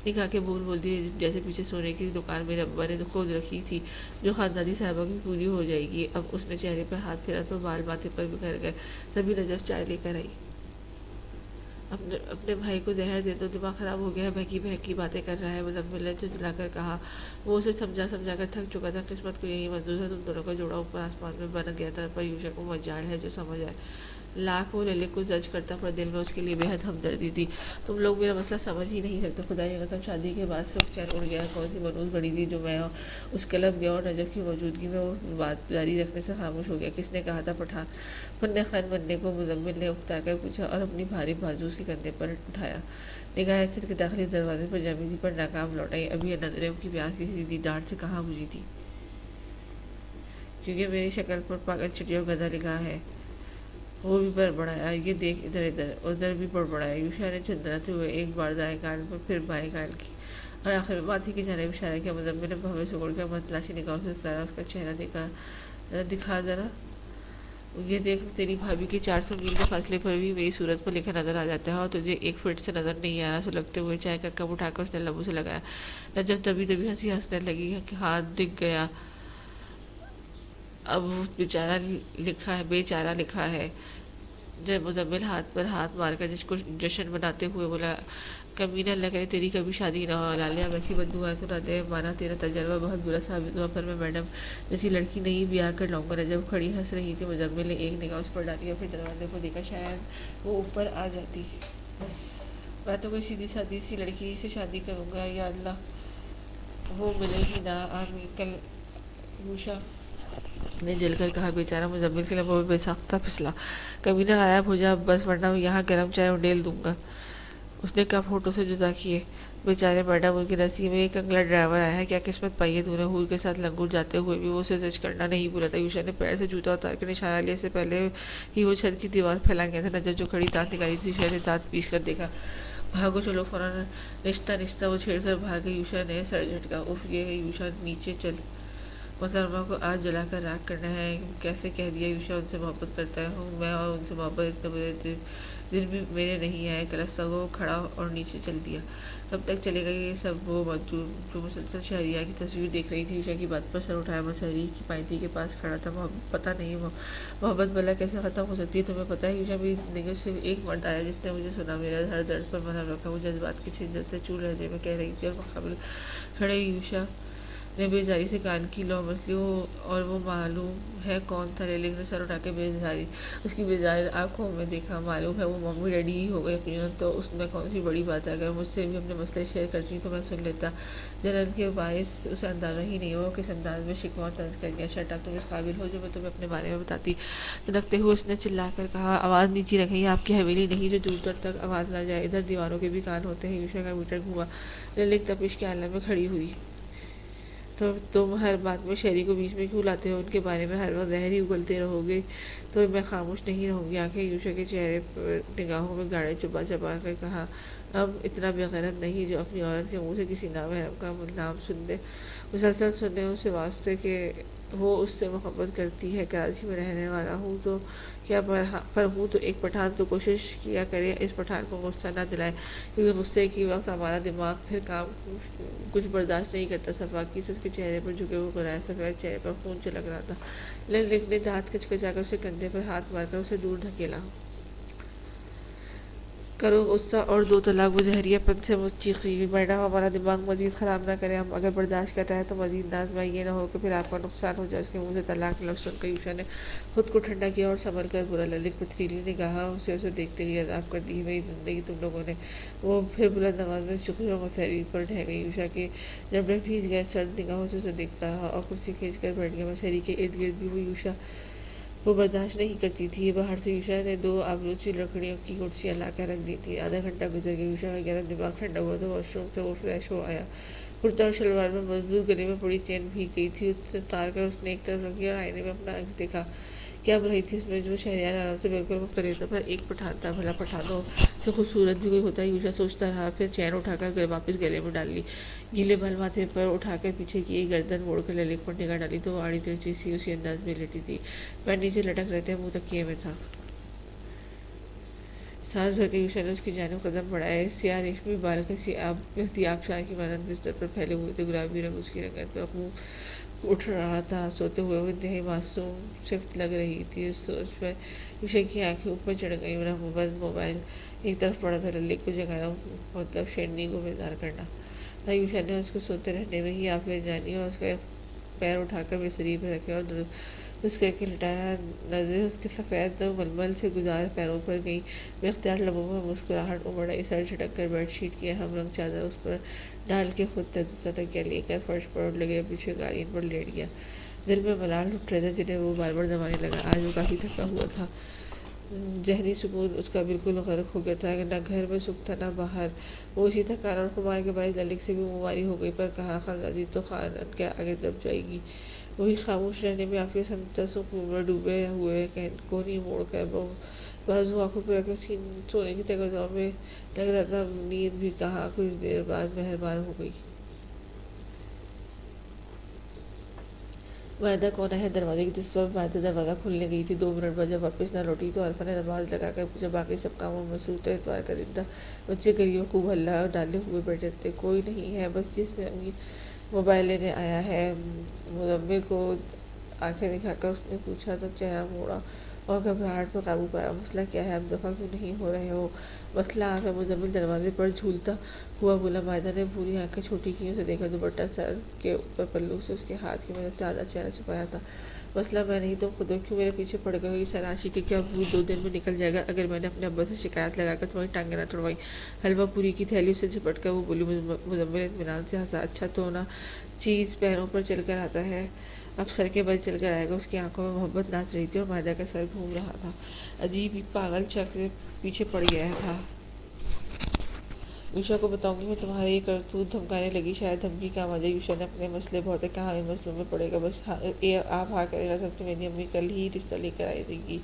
نکاح کے بول دیے، جیسے پیچھے سونے کی دکان میرے ابا نے خود رکھی تھی جو خاندانی صاحبہ کی پوری ہو جائے گی۔ اب اس نے چہرے پر ہاتھ پھیرا تو بال ماتھے پر بکھر گئے۔ تبھی نجف چائے لے کر آئی۔ اپنے بھائی کو زہر دے دو، دماغ خراب ہو گیا ہے، بہکی باتیں کر رہا ہے، مزمل نے جھنجھلا کر کہا۔ وہ اسے سمجھا کر تھک چکا تھا۔ قسمت کو یہی منظور ہے، تم دونوں کا جوڑا اوپر آسمان میں بن گیا تھا، پر یوشا کو مجال ہے جو سمجھ آئے۔ لاکھ وہ للک کو جج کرتا، پر دل میں اس کے لیے بے حد ہمدردی تھی۔ تم لوگ میرا مسئلہ سمجھ ہی نہیں سکتے، خدا کی قسم شادی کے بعد سکھ چین اڑ گیا۔ کون سی منحوس گھڑی تھی جو میں اس کلب گیا اور نجف کی موجودگی میں وہ بات جاری رکھنے سے خاموش ہو گیا۔ کس نے کہا تھا پٹھان فن خان بننے کو؟ مزمل نے اکتا کر پوچھا اور اپنی بھاری بازو اس کے کندھے پر اٹھایا۔ نگاہیں چھت کے داخلی دروازے پر جمی تھی، پر ناکام لوٹ آئی۔ ابھی نظریں کی پیاس کسی دیدار سے کہاں بجھی تھی؟ کیونکہ میری شکل پر پاگل چٹیوں گدھا لکھا ہے۔ وہ بھی بڑبڑایا۔ یہ دیکھ، ادھر بھی بڑبڑایا۔ یوشا نے جھنجھلاتے ہوئے ایک بار دائیں کان پر پھر بائیں کان کی اور آخر میں ماتھے کی جانب اشارہ کیا۔ مزمل نے بھویں سے اڑ کر متلاشی نگاہوں سے سارا اس کا چہرہ دکھا ذرا۔ یہ دیکھ، تیری بھابھی کے 400 میل کے فاصلے پر بھی میری صورت پر لکھا نظر آ جاتا ہے، اور تجھے 1 فٹ سے نظر نہیں آ رہا۔ سلگتے ہوئے چائے کا کپ اٹھا کر اس نے لبوں سے لگایا۔ نجف دبی ہنسی ہنسنے لگی کہ ہاتھ دکھ گیا، اب بیچارہ لکھا ہے۔ جب مزمل ہاتھ پر ہاتھ مار کر جشن مناتے ہوئے بولا، کمینہ، اللہ کرے تیری کبھی شادی نہ ہو۔ لالیہ، ویسی بددعائیں تو نہ دے، مانا تیرا تجربہ بہت برا ثابت ہوا، پر میں میڈم جیسی لڑکی نہیں بیاہ کر لاؤں گا۔ نجف کھڑی ہنس رہی تھی۔ مزمل نے ایک نگاہ اس پر ڈالی اور پھر دروازے کو دیکھا، شاید وہ اوپر آ جاتی۔ میں تو کوئی سیدھی سادی سی لڑکی سے شادی کروں گا، یا اللہ وہ ملے ہی نہ، آمین۔ کل یوشا نے جل کر کہا۔ بیچارہ مزمل کے لبوں میں بے ساختہ پھسلا۔ کمینہ، غائب ہو جا بس، ورنہ یہاں گرم چائے انڈیل دوں گا۔ اس نے کپ ہونٹوں سے جدا کیے۔ بیچارے میڈم، ان کی نصیب میں ایک انگلا ڈرائیور آیا ہے، کیا قسمت پائی ہے تو نے۔ حور کے ساتھ لنگور جاتے ہوئے بھی وہ اسے جج کرنا نہیں بھولا تھا۔ یوشا نے پیر سے جوتا اتار کر اشارہ لیا، اس سے پہلے ہی وہ چھت کی دیوار پھیلا گیا تھا۔ نجف جو کھڑی دانت نکالی تھی، یوشا نے دانت پیس کر دیکھا۔ بھاگو چلو فوراً، رشتہ وہ چھیڑ کر بھاگ گئی۔ یوشا نے سر جھٹکا۔ اف، یہ ہے یوشا، نیچے چل۔ محترمہ کو آج جلا کر راکھ کرنا ہے۔ کیسے کہہ دیا یوشا ان سے محبت کرتا ہوں میں، اور ان سے محبت اتنے برے دن بھی میرے نہیں آئے۔ کلستہ کو کھڑا اور نیچے چل دیا۔ کب تک چلے گا یہ سب؟ وہ مجدور جو مسلسل شہریار کی تصویر دیکھ رہی تھی یوشا کی بات پر سر اٹھایا مسحری کی پائنتی کے پاس کھڑا تھا۔ پتہ نہیں محبت بھلا کیسے ختم ہو سکتی ہے؟ تمہیں پتہ ہے یوشا، میری زندگی میں صرف ایک مرد آیا جس نے مجھے سنا، میرا ہر درد پر مرہم رکھا۔ وہ جذبات کی شدت سے چور لہجے میں کہہ رہی تھی، اور مقابل کھڑے یوشا نے بیزاری سے کان کی لو مسلی۔ اور وہ معلوم ہے کون تھا؟ لیلک نے سر اٹھا کے بیزاری اس کی بیزار آنکھوں میں دیکھا۔ معلوم ہے وہ ممی ڈیڈی ہی ہوگا یقیناً، تو اس میں کون سی بڑی بات ہے؟ اگر مجھ سے بھی اپنے مسئلے شیئر کرتی تو میں سن لیتا۔ جلن کے باعث اسے اندازہ ہی نہیں ہوا کس انداز میں شکوہ اور طنز کر گیا۔ شٹ اپ، تم اس قابل ہو جو میں تمہیں اپنے بارے میں بتاتی؟ تنکتے ہوئے اس نے چلا کر کہا، آواز نیچی رکھیں، یہ آپ کی حویلی نہیں جو دور دور تک آواز نہ جائے، ادھر دیواروں کے بھی کان ہوتے ہیں۔ یوشا کا میٹر گھوما۔ لیلک تپش کے عالم میں کھڑی ہوئی۔ تو تم ہر بات میں شہری کو بیچ میں کیوں لاتے ہو؟ ان کے بارے میں ہر وقت زہر ہی اگلتے رہو گے تو میں خاموش نہیں رہوں گی۔ آنکھیں یوشا کے چہرے پر نگاہوں میں گاڑے چبا چبا کر کہا، اب اتنا بے غیرت نہیں جو اپنی عورت کے منہ سے کسی نامحرم کا نام سن لے، مسلسل سنے اسے واسطے کہ وہ اس سے محبت کرتی ہے۔ کراچی میں رہنے والا ہوں تو کیا پر ہوں تو ایک پٹھان، تو کوشش کیا کرے اس پٹھان کو غصہ نہ دلائے، کیونکہ غصے کی وقت ہمارا دماغ پھر کام کچھ برداشت نہیں کرتا۔ صفاقی سے اس کے چہرے پر جھکے ہوئے گرائے سفید چہرے پر خون چلک رہا تھا۔ لیلک نے دانت کچکچا کر اسے کندھے پر ہاتھ مار کر اسے دور دھکیلا۔ کرو غصہ اور دو طلاق۔ وہ زہریہ پن سے چیخی، میڈم ہمارا دماغ مزید خراب نہ کریں، ہم اگر برداشت کر رہے ہیں تو مزید نہ آزمائیں، یہ نہ ہو کہ پھر آپ کا نقصان ہو جائے۔ اس کے منہ سے طلاق کا لفظ سن کر یوشا نے خود کو ٹھنڈا کیا اور سنبھل کر بولا۔ لیلک پتھریلی نگاہوں سے اسے دیکھتے ہوئے، عذاب کر دی ہے میری زندگی تم لوگوں نے۔ وہ پھر بلند آواز میں چیخی اور مسحری پر ڈھہ گئی۔ یوشا کے جبڑے بھیج گئے، سرد نگاہوں سے اسے دیکھتا رہا اور کرسی کھینچ کر بیٹھ گیا۔ مسحری کے ارد گرد بھی وہ یوشا کو برداشت نہیں کرتی تھی۔ باہر سے یوشا نے 2 آبنوسی لکڑیوں کی کرسیاں لا کر رکھ دی تھی۔ آدھا گھنٹہ گزر گیا۔ یوشا کا گرم دماغ ٹھنڈا ہوا تو واش روم سے وہ فریش ہو آیا۔ کرتا اور شلوار میں مضبوط گلے میں پڑی چین بھیگ گئی تھی، اسے اتار کر اس نے ایک طرف رکھی اور آئینے میں اپنا عکس دیکھا۔ کیا برائی تھی اس میں؟ جو شہریار عالم سے بالکل مختلف تھا، پر ایک پٹھان تھا۔ بھلا پٹھانوں سے خوبصورت بھی کوئی ہوتا ہے؟ یوشا سوچتا رہا، پھر چین اٹھا کر واپس گلے میں ڈال لی۔ گیلے بال ماتھے پر اٹھا کر پیچھے کی گردن موڑ کر لیلک پر نگاہ ڈالی تو وہ آڑی ترچی سی اسی انداز میں لیٹی تھی، پیر نیچے لٹک رہے تھے، منہ تکیے میں تھا۔ سانس بھر کے یوشا نے اس کی جانب قدم بڑھائے۔ سیاہ ریشمی بال کسی آبشار کی مانند بستر پر پھیلے ہوئے تھے، گلابی رنگ اس کی رنگت پر خون اٹھ رہا تھا۔ سوتے ہوئے وہ انتہائی معصوم صفت لگ رہی تھی۔ اس سوچ پر یوشا کی آنکھیں اوپر چڑھ گئیں۔ موبائل ایک طرف پڑا تھا۔ لیلک کو جگانا مطلب شیرنی کو بیدار کرنا تھا۔ یوشا نے اس کو سوتے رہنے میں ہی عافیت جانی اور اس کا ایک پیر اٹھا کر بستری پہ رکھے اور درست کر کے لٹایا۔ نظریں اس کے سفید ململ سے گزار پیروں پر گئیں۔ بے اختیار لبوں میں مسکراہٹ امڑ آئی۔ سر جھٹک کر بیڈ شیٹ کی ہم رنگ چادر اس پر ڈال کے خود دوسرا تکیہ لے کر فرش پر لگے پیچھے قالین پر لیٹ گیا۔ دل میں ملال اٹھ رہے تھے جنہیں وہ بار بار دبانے لگا۔ آج وہ کافی تھکا ہوا تھا۔ ذہنی سکون اس کا بالکل غرق ہو گیا تھا۔ نہ گھر میں سکھ تھا نہ باہر۔ وہ اسی تھکان اور خمار کے باعث لیلک سے بھی منہ ماری ہو گئی، پر کہاں خانزادی تو خانن کے آگے دب جائے گی۔ وہی خاموش رہنے میں عافیت سمجھتا، سکون میں ڈوبے ہوئے کونی موڑ کر بازو آنکھوں پہ رکھے سونے کی تگرداؤں میں لگ رہا تھا نیند بھی کہاں کچھ دیر بعد مہربان ہو گئی۔ مائدہ کون ہے؟ دروازے کی دست پر مائدہ دروازہ کھولنے گئی تھی۔ 2 منٹ بعد جب واپس نہ لوٹی تو عرفا نے نماز لگا کر پوچھا، باقی سب کاموں میں مصروف تھے؟ اتوار کا دن تھا، بچے گلی میں خوب ہلہ ڈالے ہوئے بیٹھے تھے۔ کوئی نہیں ہے، بس جس نے موبائل لینے آیا ہے۔ مزمل کو آنکھیں دکھا کر اس نے پوچھا تو چہرہ موڑا اور گھبراہٹ پر قابو پایا۔ مسئلہ کیا ہے؟ اب دفع کیوں نہیں ہو رہے ہو؟ مسئلہ آپ ہے، مزمل دروازے پر جھولتا ہوا بولا۔ مائدہ نے بھوری آنکھیں چھوٹی کی اسے دیکھا۔ دوپٹہ سر کے اوپر پلو سے اس کے ہاتھ کی مدد سے آدھا چہرہ چھپایا تھا۔ مسئلہ میں نہیں، تم خود ہو، کیوں میرے پیچھے پڑ گئے ہو؟ یہ سراشی کہ کیا بھوت 2 دن میں نکل جائے گا اگر میں نے اپنے ابا سے شکایت لگا کر تمہاری ٹانگیں نہ توڑوائیں۔ حلوہ پوری کی تھیلی سے جھپٹ کر وہ بولی۔ مزمل اطمینان سے ہنسا۔ اچھا تو نا چیز پیروں پر چل کر آتا ہے، اب سر کے بل چل کر آئے گا۔ اس کی آنکھوں میں محبت ناچ رہی تھی اور مائدہ کا سر گھوم رہا تھا، عجیب ہی پاگل چکر پیچھے پڑ گیا تھا۔ یوشا کو بتاؤں گی میں تمہاری یہ کرتوت دھمکانے لگی، شاید دھمکی کام آ جائے۔ یوشا نے اپنے مسئلے بہت ہے، کہاں ان مسئلوں میں پڑے گا، بس آپ ہاں کرے گا سب سے، میری امی کل ہی رشتہ لے کر آئی تھی۔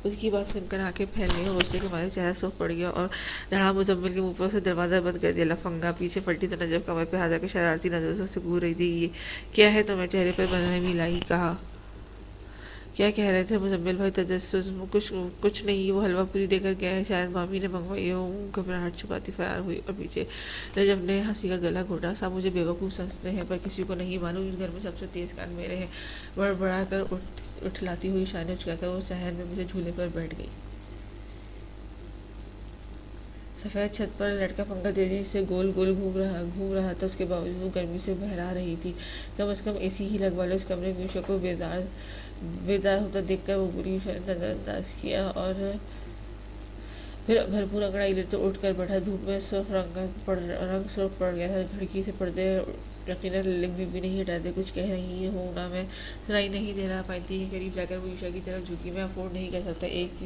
اس کی بات سن کر آنکھیں پھیلنے اور غصے کے مارے چہرہ سرخ پڑ گیا اور دھڑا مزمل کے منہ پر اسے دروازہ بند کر دیا۔ لفنگا پیچھے پلٹی تو نجف کمر پہ ہاتھ رکھ کے شرارتی نظروں سے اسے گھور رہی تھی۔ یہ کیا ہے تمہیں؟ چہرے پر برہمی لائی کہا۔ کیا کہہ رہے تھے مزمل بھائی؟ تجسس۔ کچھ نہیں، وہ حلوہ پوری دے کر گیا ہے، شاید مامی نے منگوائی ہو۔ گھبراہٹ چھپاتی فرار ہوئی اور پیچھے نجف نے ہنسی کا گلا گھونٹا۔ سب مجھے بیوقوف سمجھتے ہیں پر کسی کو نہیں معلوم اس گھر میں سب سے تیز کان میرے ہیں۔ بڑبڑا کر اٹھلاتی ہوئی شانے اچکا کر وہ صحن میں مجھے جھولے پر بیٹھ گئی۔ سفید چھت پر لٹکا پنکھا تیزی سے گول گول گھوم رہا تھا، اس کے باوجود وہ گرمی سے بہلا رہی تھی۔ کم از کم اے سی ہی لگوا لو۔ اس کمرے میں یوشا کو بیدار ہوتا دیکھ کر وہ بری یوشا نے نظر انداز کیا اور پھر بھرپور انگڑائی لیتے اٹھ کر بیٹھا۔ دھوپ میں رنگ سرخ پڑ گیا تھا، کھڑکی سے پردے یقیناً لنک بھی نہیں ہٹاتے۔ کچھ کہہ رہی ہوں نا میں، سنائی نہیں دے رہا؟ پینتی کے قریب جا کر وہ یوشا کی طرف جھکی۔ میں افورڈ نہیں کر سکتا، ایک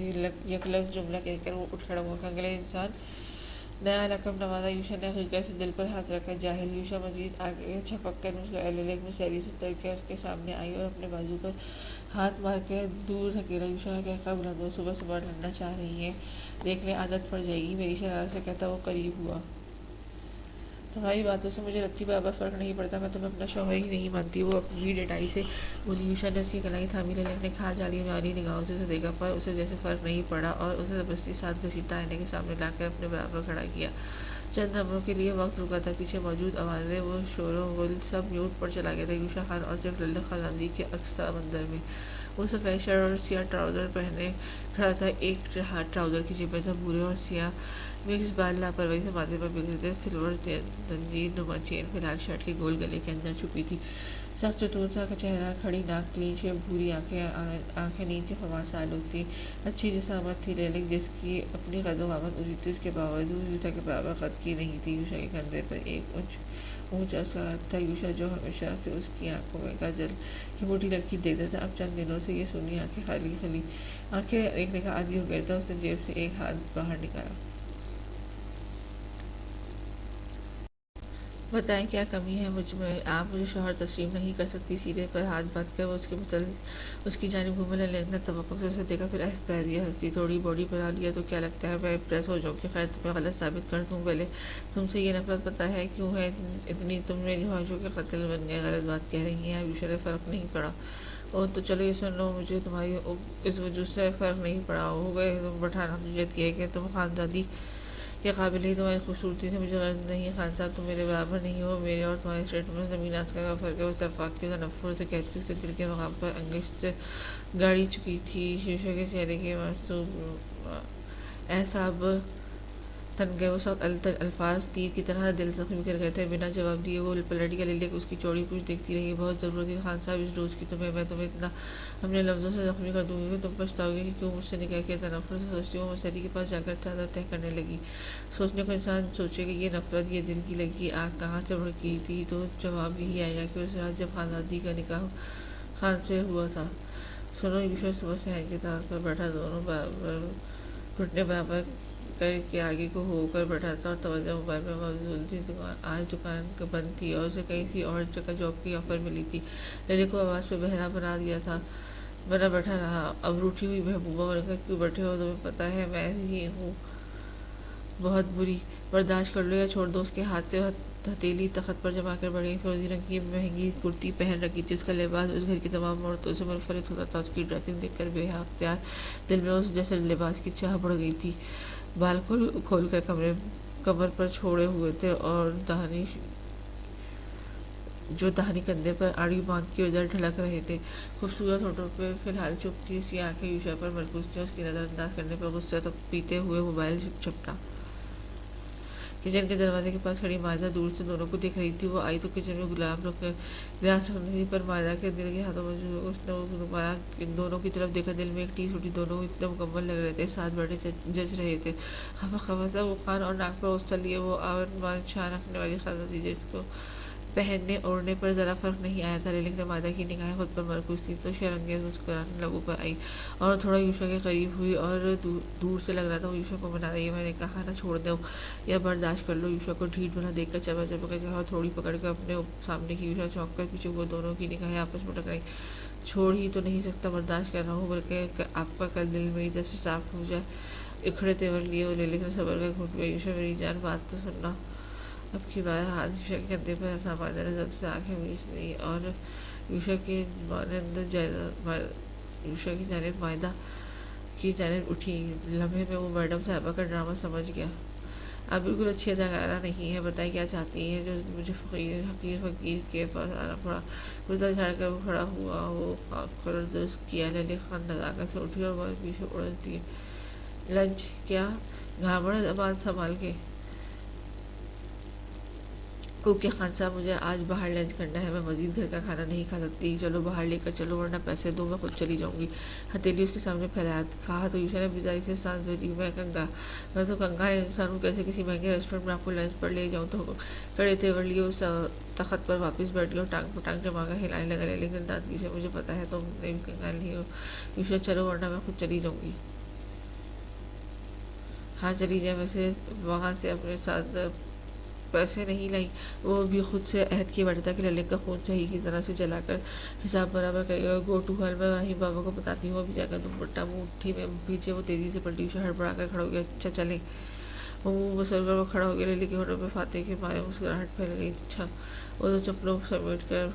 لفظ جملہ کہہ کر وہ اٹھ کھڑا ہوا۔ کنگلے انسان، نیا لقب نوازا۔ یوشا نے حقیقت سے دل پر ہاتھ رکھا۔ جاہل۔ یوشا مزید آگے چھپک کر مسلسل مسیلی سے اتر کے اس کے سامنے آئی اور اپنے بازو پر ہاتھ مار کے دور دھکیلا۔ یوشا کا کہا بلند ہوا، صبح صبح ڈرنا چاہ رہی ہیں؟ دیکھ لیں، عادت پڑ جائے گی۔ میری شرارت سے کہتا وہ قریب ہوا۔ تمہاری باتوں سے مجھے رتی برابر فرق نہیں پڑتا، میں تمہیں اپنا شوہر ہی نہیں مانتی۔ وہ اپنی ڈٹائی سے بولی۔ یوشا نے اس کی کلائی تھامی، لیلک نے کھال جالی ماری نگاہوں سے اسے دیکھا پر اسے جیسے فرق نہیں پڑا اور اسے زبردستی ساتھ گھسیٹتا آئینے کے سامنے لا کر اپنے برابر کھڑا کیا۔ چند لمحوں کے لیے وقت رکا تھا، پیچھے موجود آوازیں، وہ شور و غل سب میوٹ پر چلا گیا تھا۔ یوشا خان اور صرف للک خزاندی کے عکس تھا منظر میں۔ وہ سفید شرٹ اور سیاہ ٹراؤزر پہنے کھڑا تھا، ایک ٹراؤزر کی جیبیں تھا بھورے اور سیاہ مکس بال لاپرواہی سے ماتھے پر بکھرے تھے۔ سلور زنجیر نما چین فی الحال شرٹ کے گول گلے کے اندر چھپی تھی۔ سخت چتور سا چہرہ، کھڑی ناک، کلین شیو بھوری آنکھیں نیند کی خمار سے آلود تھیں۔ اچھی جسامت تھی لیلک، جس کی اپنی قد و قامت اونچی تھی، اس کے باوجود یوشا کے برابر قد کی نہیں تھی۔ یوشا کے کندھے پر ایک اونچا سا ہاتھ تھا۔ یوشا جو ہمیشہ سے اس کی آنکھوں میں کاجل کی موٹی لکیر دیکھتا تھا، اب چند دنوں سے یہ سونی آنکھیں خالی آنکھیں دیکھنے کا عادی ہو گیا تھا۔ اس نے جیب سے ایک ہاتھ باہر نکالا۔ بتائیں کیا کمی ہے مجھ میں؟ آپ مجھے شوہر تسلیم نہیں کر سکتی؟ سینے پر ہاتھ باندھ کر وہ اس کی جانب گھومے۔ لیلک نے توقع سے اسے دیکھا، پھر آہستہ ہنسی۔ تھوڑی باڈی بنا لیا تو کیا لگتا ہے میں امپریس ہو جاؤں گی؟ خیر تمہیں غلط ثابت کر دوں۔ پہلے تم سے یہ نفرت پتہ ہے کیوں ہے اتنی؟ تم میری خواہشوں کے قاتل بن گئے۔ غلط بات کہہ رہی ہیں۔ یوشا نے فرق نہیں پڑا۔ اوہ تو چلو یہ سن لو، مجھے تمہاری اس وجود سے فرق نہیں پڑا۔ ہو گئے تم پٹھان، حقیقت یہ ہے کہ تم خاندادی کے قابل نہیں، تمہاری خوبصورتی سے مجھے غرض نہیں۔ خان صاحب تم میرے برابر نہیں ہو، میرے اور تمہارے اسٹیٹمنٹ میں زمین آسمان کا فرق ہے۔ وہ اتفاق کی تنفر سے کہتی اس کے دل کے مقام پر انگشت گاڑی چکی تھی۔ یوشا کے چہرے کے مصنوع اعصاب تن گئے، وہ سخت الفاظ تیر کی طرح دل زخمی کر گئے تھے۔ بنا جواب دیے وہ پلٹ گیا۔ لیلک اس کی چوڑی پوچھ دیکھتی رہی۔ بہت ضرورت تھی خان صاحب اس ڈوز کی تمہیں؟ میں تمہیں اتنا اپنے لفظوں سے زخمی کر دوں گی کہ تم پچھتاؤ گے کہ کیوں مجھ سے نکاح کیا۔ تنفر سے سوچتی وہ مسری کے پاس جا کر چادر تہہ کرنے لگی۔ سوچنے کو انسان سوچے کہ یہ نفرت، یہ دل کی لگی آگ کہاں سے بھڑکی تھی تو جواب یہی آئے گا کہ اس رات جب خاندادی کا نکاح خان سے ہوا تھا۔ سنو، یوشا صبح صحن کے طاق پر بیٹھا، دونوں گھٹنے برابر کر کے آگے کو ہو کر بیٹھا تھا اور توجہ موبائل پر مبذول تھی۔ آج دکان بند تھی اور اسے کہیں سی اور جگہ جاب کی آفر ملی تھی۔ لیلک کو آواز پہ بہرا بنا دیا تھا، بنا بیٹھا رہا۔ اب روٹھی ہوئی محبوبہ بن کر کیوں بیٹھے ہو؟ تمہیں پتہ ہے میں ہی ہوں بہت بری، برداشت کر لو یا چھوڑ دو۔ اس کے ہاتھ سے ہتھیلی تخت پر جما کر بڑی فیروزی رنگ کی مہنگی کرتی پہن رکھی تھی۔ اس کا لباس اس گھر کی تمام عورتوں سے منفرد ہوتا تھا۔ اس کی ڈریسنگ دیکھ کر بے اختیار دل میں اس جیسے لباس کی چاہ بڑھ گئی تھی۔ بال کھول کر کمر پر چھوڑے ہوئے تھے اور دہنی کندھے پر آڑی باندھ کے ادھر ڈھلک رہے تھے۔ خوبصورت ہونٹوں پہ فی الحال چپ تھی، اس کی آنکھیں یوشا پر مرکوز تھیں۔ اس کی نظر انداز کرنے پر غصہ پیتے ہوئے موبائل جھپٹا۔ کچن کے دروازے کے پاس کھڑی مائدہ دور سے دونوں کو دیکھ رہی تھی۔ وہ آئی تو کچن میں گلاس رکھنے تھی پر مائدہ کے دل کے ہاتھوں میں اس نے دوبارہ دونوں کی طرف دیکھا۔ دل میں ایک ٹیس اٹھی، دونوں اتنے مکمل لگ رہے تھے، ساتھ بیٹھے جچ رہے تھے۔ خفا خفا سا وہ کان اور ناک پر غصہ لیے وہ آن بان شان رکھنے والی خاتون تھی جس کو پہننے اوڑھنے پر ذرا فرق نہیں آیا تھا۔ لیکن مائدہ کی نگاہیں خود پر مرکوز کی تو شرمگیز مسکراہٹ لبوں پر آئی اور تھوڑا یوشا کے قریب ہوئی اور دور سے لگ رہا تھا وہ یوشا کو منا رہی ہے۔ میں نے کہا نہ چھوڑ دو یا برداشت کر لو۔ یوشا کو ڈھیٹ بنا دیکھ کر چپا چپا کر اور تھوڑی پکڑ کر اپنے سامنے کی یوشا چونک کر پیچھے وہ دونوں کی نگاہیں آپس میں ٹکرائی۔ چھوڑ ہی تو نہیں سکتا، برداشت کر رہا ہوں، بلکہ آپ کا کل دل میری طرف سے صاف ہو جائے۔ اکھڑے تیور لیے وہ لیلک نے صبر کا گھونٹ پیا۔ یوشا میری جان بات تو سننا۔ اب کی بار ہاتھ یوشا کے کندھے پر رکھا۔ مائدہ نے ضبط سے آنکھیں میچ لیں اور یوشا کی جانب مائدہ کی جانب اٹھی۔ لمحے میں وہ میڈم صاحبہ کا ڈرامہ سمجھ گیا۔ آپ بالکل اچھی اداکارہ نہیں ہیں، بتائیں کیا چاہتی ہیں؟ جو مجھے حقیر فقیر کے پاس آنا پڑا۔ کرتا جھاڑ کر وہ کھڑا ہوا، وہ قرر درست کیا۔ لیلک خان نزاکت سے اٹھی اور بال پیچھے اڑ دیے۔ لنچ کیا؟ گھامڑ زبان سنبھال کے۔ اوکے خان صاحب، مجھے آج باہر لنچ کرنا ہے، میں مزید گھر کا کھانا نہیں کھا سکتی۔ چلو باہر لے کر چلو، ورنہ پیسے دو، میں خود چلی جاؤں گی۔ ہتھیلی اس کے سامنے پھیلایا کہا تو یوشا نے بیزاری سے سانس بھری۔ میں تو کنگا انسان ہوں، کیسے کسی مہنگے ریسٹورینٹ میں آپ کو لنچ پر لے جاؤں؟ تو کڑے تیور لیے اس تخت پر واپس بیٹھ گیا اور ٹانگ پر ٹانگ جما کر ہلانے لگا۔ لیکن دانت پیچھے، مجھے پتا ہے تم نے بھی کنگال نہیں ہو یوشا، چلو ورنہ میں خود چلی جاؤں گی۔ ہاں چلی جائے، ویسے وہاں سے اپنے ساتھ پیسے نہیں لائی۔ وہ بھی خود سے عہد کیے بیٹھا تھا کہ للک کا خون صحیح کی طرح سے جلا کر حساب برابر کرے گا۔ گو ٹو ہیل، میں رحیم بابا کو بتاتی ہوں ابھی جا کر دوپٹہ منہ مٹھی میں پیچھے وہ تیزی سے پلٹی۔ یوشا ہڑبڑا کر کھڑا ہو گیا۔ اچھا چلیں۔ وہ منہ مسل کر وہ کھڑا ہو گیا۔ للک کے ہونٹوں پہ فاتح کے مارے مسکراہٹ پھیل گئی۔ اچھا، وہ تو چپلوں سمیٹ کر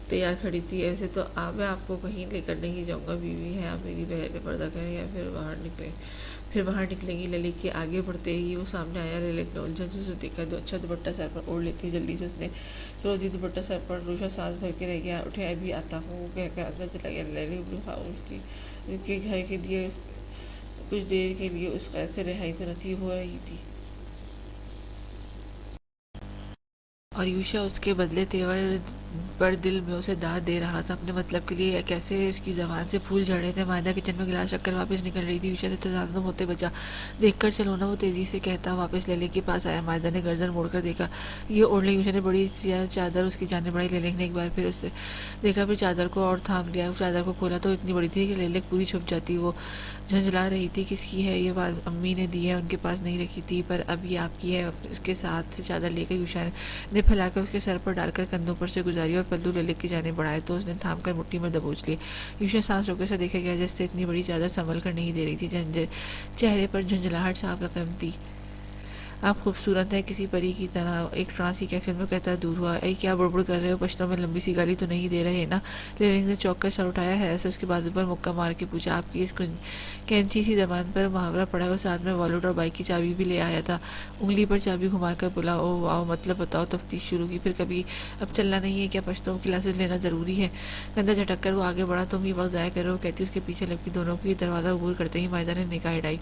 تیار کھڑی تھی۔ ایسے تو میں آپ کو کہیں لے کر نہیں جاؤں گا، بیوی ہے آپ میری، بہن پردہ کریں یا پھر باہر نکلیں گی۔ للک کے آگے بڑھتے ہی وہ سامنے آیا۔ للک نے الجھن سے اسے دیکھا۔ اچھا دوپٹہ سر پر اوڑھ لیتی۔ جلدی سے اس نے روزی دوپٹہ سر پر۔ یوشا سانس بھر کے رہ گیا۔ اٹھے، ابھی آتا ہوں کہہ کر اندر چلا گیا۔ للک بھی خاموش تھی۔ ان کے گھر کے لیے کچھ دیر کے لیے اس قید سے رہائی تو نصیب ہو رہی تھی، اور یوشا اس کے بدلے تیور پر دل میں اسے داد دے رہا تھا اپنے مطلب کے لیے۔ کیسے اس کی زبان سے پھول جھڑ رہے تھے۔ مائدہ کچن میں گلاس رکھ کر واپس نکل رہی تھی۔ یوشا سے تصادم ہوتے بچا۔ دیکھ کر چلو نا، وہ تیزی سے کہتا واپس للک کے پاس آیا۔ مائدہ نے گردن موڑ کر دیکھا۔ یہ اوڑھ لیں۔ یوشا نے بڑی چادر اس کی جانب بڑھائی۔ للک نے ایک بار پھر اسے دیکھا، پھر چادر کو اور تھام لیا۔ چادر کو کھولا تو اتنی بڑی تھی کہ للک پوری چھپ جاتی۔ وہ جھنجھلا رہی تھی، کس کی ہے یہ بات؟ امی نے دی ہے، ان کے پاس نہیں رکھی تھی، پر اب یہ آپ کی ہے۔ اس کے ساتھ سے چادر لے کر یوشا نے پھیلا کر اس کے سر پر ڈال کر کندھوں پر سے گزاری اور پلو للک کی جانب بڑھائے تو اس نے تھام کر مٹھی میں دبوچ لیے۔ یوشا سانس روکے سے دیکھا گیا جس سے اتنی بڑی چادر سنبھل کر نہیں دے رہی تھی۔ چہرے پر جھنجھلاہٹ صاف رقم تھی۔ آپ خوبصورت ہیں، کسی پری کی طرح، ایک ٹرانسی کیفے میں کہتا دور ہوا۔ اے کیا بڑبڑ کر رہے ہو؟ پشتوں میں لمبی سی گالی تو نہیں دے رہے نا؟ للک نے چونک کر سر اٹھایا، حیرت سے اس کے بازو پر مکہ مار کے پوچھا۔ آپ کی اس کینچی سی زبان پر محاورہ پڑا ہے؟ وہ ساتھ میں والیٹ اور بائک کی چابی بھی لے آیا تھا۔ انگلی پر چابی گھما کر بولا، او واو، مطلب بتاؤ۔ تفتیش شروع کی۔ پھر کبھی اب چلنا نہیں ہے کیا؟ پشتوں کلاسز لینا ضروری ہے؟ کندھا جھٹک کر وہ آگے بڑھا۔ تم ہی وقت ضائع کر رہے ہو، کہتی اس کے پیچھے لپکی۔ دونوں کی دروازہ عبور کرتے ہی مائدہ نے نگاہ ہٹائی۔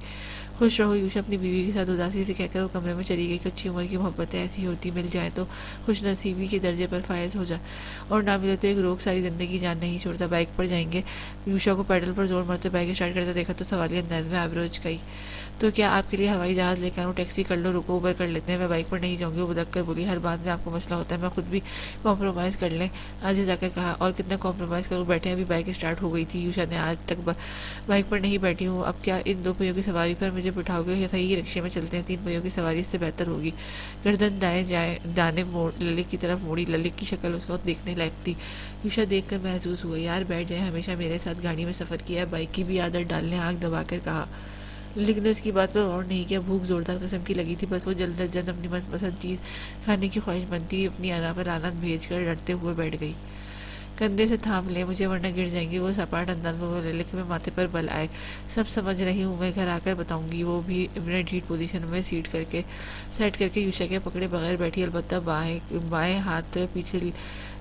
خوش رہو یوشا اپنی بیوی کے ساتھ اداسی سے کہہ کر وہ کمرے میں چلی گئی۔ اچھی عمر کی محبتیں ایسی ہوتی، مل جائے تو خوش نصیبی کے درجے پر فائز ہو جائے، اور نہ ملے تو ایک روگ ساری زندگی جان نہیں چھوڑتا۔ بائک پر جائیں گے؟ یوشا کو پیڈل پر زور مرتے بائک اسٹارٹ کرتا دیکھا تو سوالیہ انداز میں آبرو اچکائی۔ تو کیا آپ کے لیے ہوائی جہاز لے کر آؤں؟ ٹیکسی کر لو، رکو اوبر کر لیتے ہیں۔ میں بائک پر نہیں جاؤں گی، وہ بدک کر بولی۔ ہر بات میں آپ کو مسئلہ ہوتا ہے، میں خود بھی کمپرومائز کر لیں، آج جا کر کہا۔ اور کتنا کمپرومائز کروں؟ بیٹھے ابھی بائک اسٹارٹ ہو گئی تھی۔ یوشا نے آج تک بائک پر نہیں بیٹھی ہوں، اب کیا ان 2 پہیوں کی سواری پر مجھے بٹھاؤ گے؟ یا صحیح رکشے میں چلتے ہیں، 3 پہیوں کی سواری اس سے بہتر ہوگی۔ گردن دانے للک کی طرف موڑی۔ للک کی شکل اس وقت دیکھنے لائق تھی۔ یوشا دیکھ کر محسوس ہوا، یار بیٹھ جائے، ہمیشہ میرے ساتھ گاڑی میں سفر کیا ہے، بائک کی بھی عادت ڈال لیں، آنکھ دبا کر کہا۔ للک نے اس کی بات پر غور نہیں کیا۔ بھوک زوردار قسم کی لگی تھی، بس وہ جلد از جلد اپنی من پسند چیز کھانے کی خواہش مند تھی۔ اپنی انا پر لعنت بھیج کر ڈرتے ہوئے بیٹھ گئی۔ کندھے سے تھام لیں مجھے ورنہ گر جائیں گی، وہ سپاٹ انداز میں بولے۔ للک میں ماتھے پر بل آئے۔ سب سمجھ رہی ہوں، میں گھر آ کر بتاؤں گی۔ وہ بھی ابن ڈھیٹ پوزیشن میں سیٹ کر کے یوشا کے پکڑے بغیر بیٹھی، البتہ بائیں ہاتھ پیچھے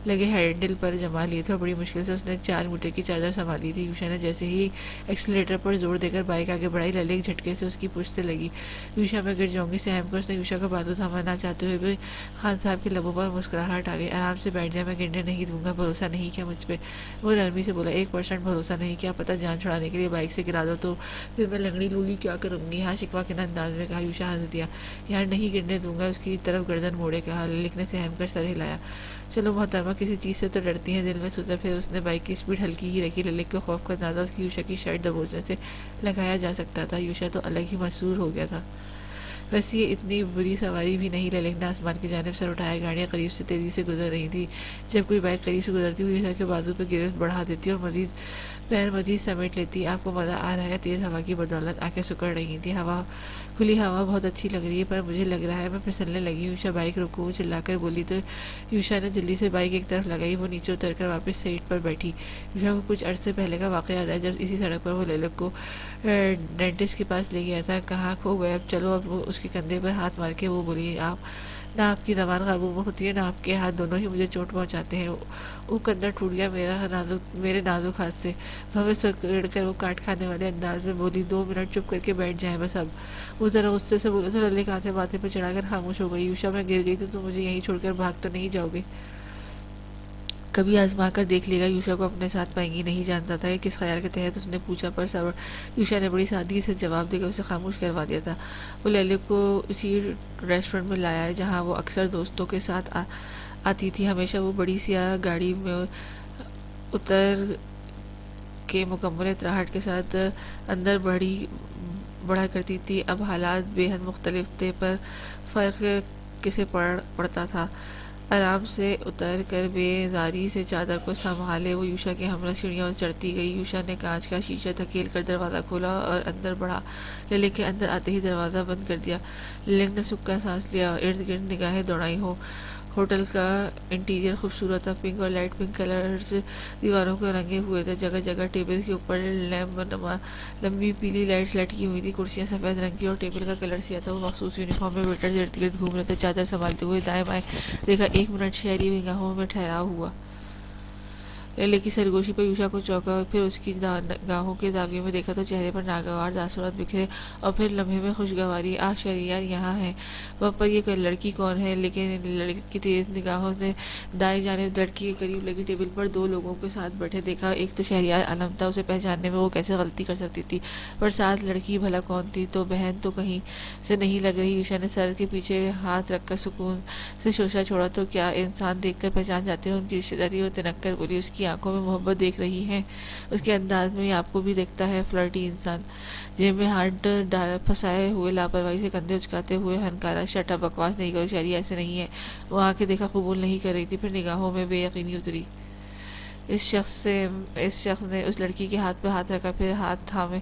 لگے ہینڈل پر جما لیے تھے اور بڑی مشکل سے اس نے 4 میٹر کی چادر سنبھالی تھی۔ یوشا نے جیسے ہی ایکسیلیٹر پر زور دے کر بائک آگے بڑھائی، للے ایک جھٹکے سے اس کی پشت سے لگی۔ یوشا میں گر جاؤں گی سہم کر اس نے یوشا کا بازو تھاما، نہ چاہتے ہوئے بھی خان صاحب کے لبوں پر مسکراہٹ آ گئی۔ آرام سے بیٹھ جائے، میں گرنے نہیں دوں گا، بھروسہ نہیں کیا مجھ پہ؟ وہ نرمی سے بولا۔ 1% بھروسہ نہیں کیا؟ پتہ جان چھڑانے کے لیے بائک سے گرا دو تو پھر میں لنگڑی لولی کیا کروں گی؟ ہاں شکوہ کے انداز میں کہا۔ یوشا ہنس دیا۔ یار نہیں گرنے دوں گا، اس کی طرف گردن موڑے کہا۔ للک نے سہم کر سر ہلایا۔ چلو محترمہ کسی چیز سے تو ڈرتی ہیں، دل میں سوچا۔ پھر اس نے بائک کی سپیڈ ہلکی ہی رکھی۔ للک کے خوف کا اندازہ اس کی یوشا کی شرٹ دبوچنے سے لگایا جا سکتا تھا۔ یوشا تو الگ ہی مسحور ہو گیا تھا۔ ویسے یہ اتنی بری سواری بھی نہیں۔ للک نے آسمان کی جانب سر اٹھایا۔ گاڑیاں قریب سے تیزی سے گزر رہی تھیں۔ جب کوئی بائک قریب سے گزرتی ہوئی یوشا کے بازو پہ گرفت بڑھا دیتی اور پیر مزید سمیٹ لیتی۔ آپ کو مزہ آ رہا ہے؟ تیز ہوا کی بدولت آنکھیں سکڑ رہی تھیں۔ کھلی ہوا بہت اچھی لگ رہی ہے، پر مجھے لگ رہا ہے میں پھسلنے لگی ہوں۔ یوشا بائک رکو چلا کر بولی تو یوشا نے جلدی سے بائک ایک طرف لگائی۔ وہ نیچے اتر کر واپس سیٹ پر بیٹھی۔ یوشا کو کچھ عرصے پہلے کا واقعہ یاد آیا جب اسی سڑک پر وہ للک کو ڈینٹسٹ کے پاس لے گیا تھا۔ کہاں کھو گیا؟ چلو اب وہ اس کے کندھے پر ہاتھ مار کے وہ بولی، نہ آپ کی زبان قابو میں ہوتی ہے نہ آپ کے ہاتھ، دونوں ہی مجھے چوٹ پہنچاتے ہیں۔ وہ کندھا ٹوٹ گیا میرے نازک ہاتھ سے۔ بھویں سکڑ کر وہ کاٹ کھانے والے انداز میں بولی، 2 منٹ چپ کر کے بیٹھ جائیں بس اب۔ وہ ذرا غصے سے بولے تو للک ہاتھیں ماتھے پر چڑھا کر خاموش ہو گئی۔ یوشا میں گر گئی تو تم مجھے یہیں چھوڑ کر بھاگ تو نہیں جاؤ گے؟ کبھی آزما کر دیکھ لے گا۔ یوشا کو اپنے ساتھ پائیں گی نہیں جانتا تھا کہ کس خیال کے تحت اس نے پوچھا، پر صبر یوشا نے بڑی سادگی سے جواب دے کر اسے خاموش کروا دیا تھا۔ وہ للک کو اسی ریسٹورنٹ میں لایا جہاں وہ اکثر دوستوں کے ساتھ آتی تھی۔ ہمیشہ وہ بڑی سیاہ گاڑی میں اتر کے مکمل اطراحت کے ساتھ اندر بڑھا کرتی تھی۔ اب حالات بے حد مختلف تھے، پر فرق کسے پڑتا تھا؟ آرام سے اتر کر بے زاری سے چادر کو سنبھالے وہ یوشا کے ہمراہ سیڑھیاں چڑھتی گئی۔ یوشا نے کانچ کا شیشہ دھکیل کر دروازہ کھولا اور اندر بڑھا۔ للک کے اندر آتے ہی دروازہ بند کر دیا۔ للک نے سکا سانس لیا، ارد گرد نگاہیں دوڑائیں۔ ہوٹل کا انٹیریئر خوبصورت تھا۔ پنک اور لائٹ پنک کلرز دیواروں کو رنگے ہوئے تھے۔ جگہ جگہ ٹیبل کے اوپر لیمپ نما لمبی پیلی لائٹس لٹکی ہوئی تھی۔ کرسیاں سفید رنگ کی اور ٹیبل کا کلر سیاہ تھا۔ وہ مخصوص یونیفارم میں ویٹرز ارد گرد گھوم رہے تھے، چادر سنبھالتے ہوئے۔ دائیں بائیں دیکھا، 1 منٹ شہری نگاہوں میں ٹھہراؤ ہوا۔ للک کی سرگوشی پر یوشا کو چونکا اور پھر اس کی گاہوں کے زاویے میں دیکھا تو چہرے پر ناگوار تاثرات بکھرے اور پھر لمحے میں خوشگواری۔ شہریار یہاں ہے؟ پر یہ لڑکی کون ہے؟ لیکن لڑکی کی تیز نگاہوں نے دائیں جانب لڑکی کے قریب لگی ٹیبل پر 2 لوگوں کے ساتھ بیٹھے دیکھا۔ ایک تو شہریار عالم تھا، اسے پہچاننے میں وہ کیسے غلطی کر سکتی تھی؟ پر ساتھ لڑکی بھلا کون تھی؟ تو بہن تو کہیں سے نہیں لگ رہی۔ یوشا نے سر کے پیچھے ہاتھ رکھ کر سکون سے شوشہ چھوڑا۔ تو کیا انسان دیکھ کر پہچان جاتے ہیں ان کی رشتہ داری؟ اور تنک کر بولی، اس کی آنکھوں میں محبت دیکھ رہی ہیں، اس کے انداز میں یہ آپ کو بھی دیکھتا ہے؟ فلرٹی انسان۔ جیب میں ہاتھ پھنسائے ہوئے لاپرواہی سے کندھے اچکاتے ہوئے ہنکارا، شٹ اپ، بکواس نہیں کرو شہری، ایسے نہیں ہے۔ وہ آنکھیں دیکھا قبول نہیں کر رہی تھی، پھر نگاہوں میں بے یقینی اتری۔ اس شخص نے اس لڑکی کے ہاتھ پہ ہاتھ رکھا، پھر ہاتھ تھامے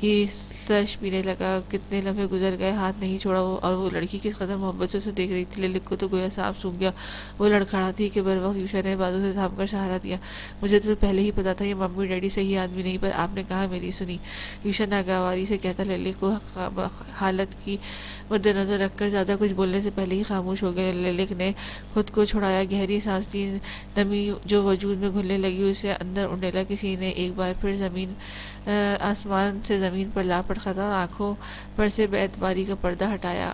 ہی سلش پینے لگا۔ کتنے لمحے گزر گئے، ہاتھ نہیں چھوڑا اور وہ لڑکی کس قدر محبت سے اسے دیکھ رہی تھی۔ للک کو تو گویا سانپ سونگھ گیا۔ وہ لڑکھڑا تھی کہ بر وقت یوشا نے بازو سے تھام کر سہارا دیا۔ مجھے تو پہلے ہی پتا تھا یہ ممی ڈیڈی صحیح آدمی نہیں، پر آپ نے کہا میری سنی؟ یوشا ناگواری سے کہتا۔ للک کو حالت کی مد نظر رکھ کر زیادہ کچھ بولنے سے پہلے ہی خاموش ہو گئے۔ للک نے خود کو چھڑایا، گہری سانس لی۔ نمی جو وجود میں گھلنے لگی اسے اندر انڈیلا۔ کسی نے ایک بار پھر آسمان سے زمین پر لا پٹخا اور آنکھوں پر سے بے اعتباری کا پردہ ہٹایا۔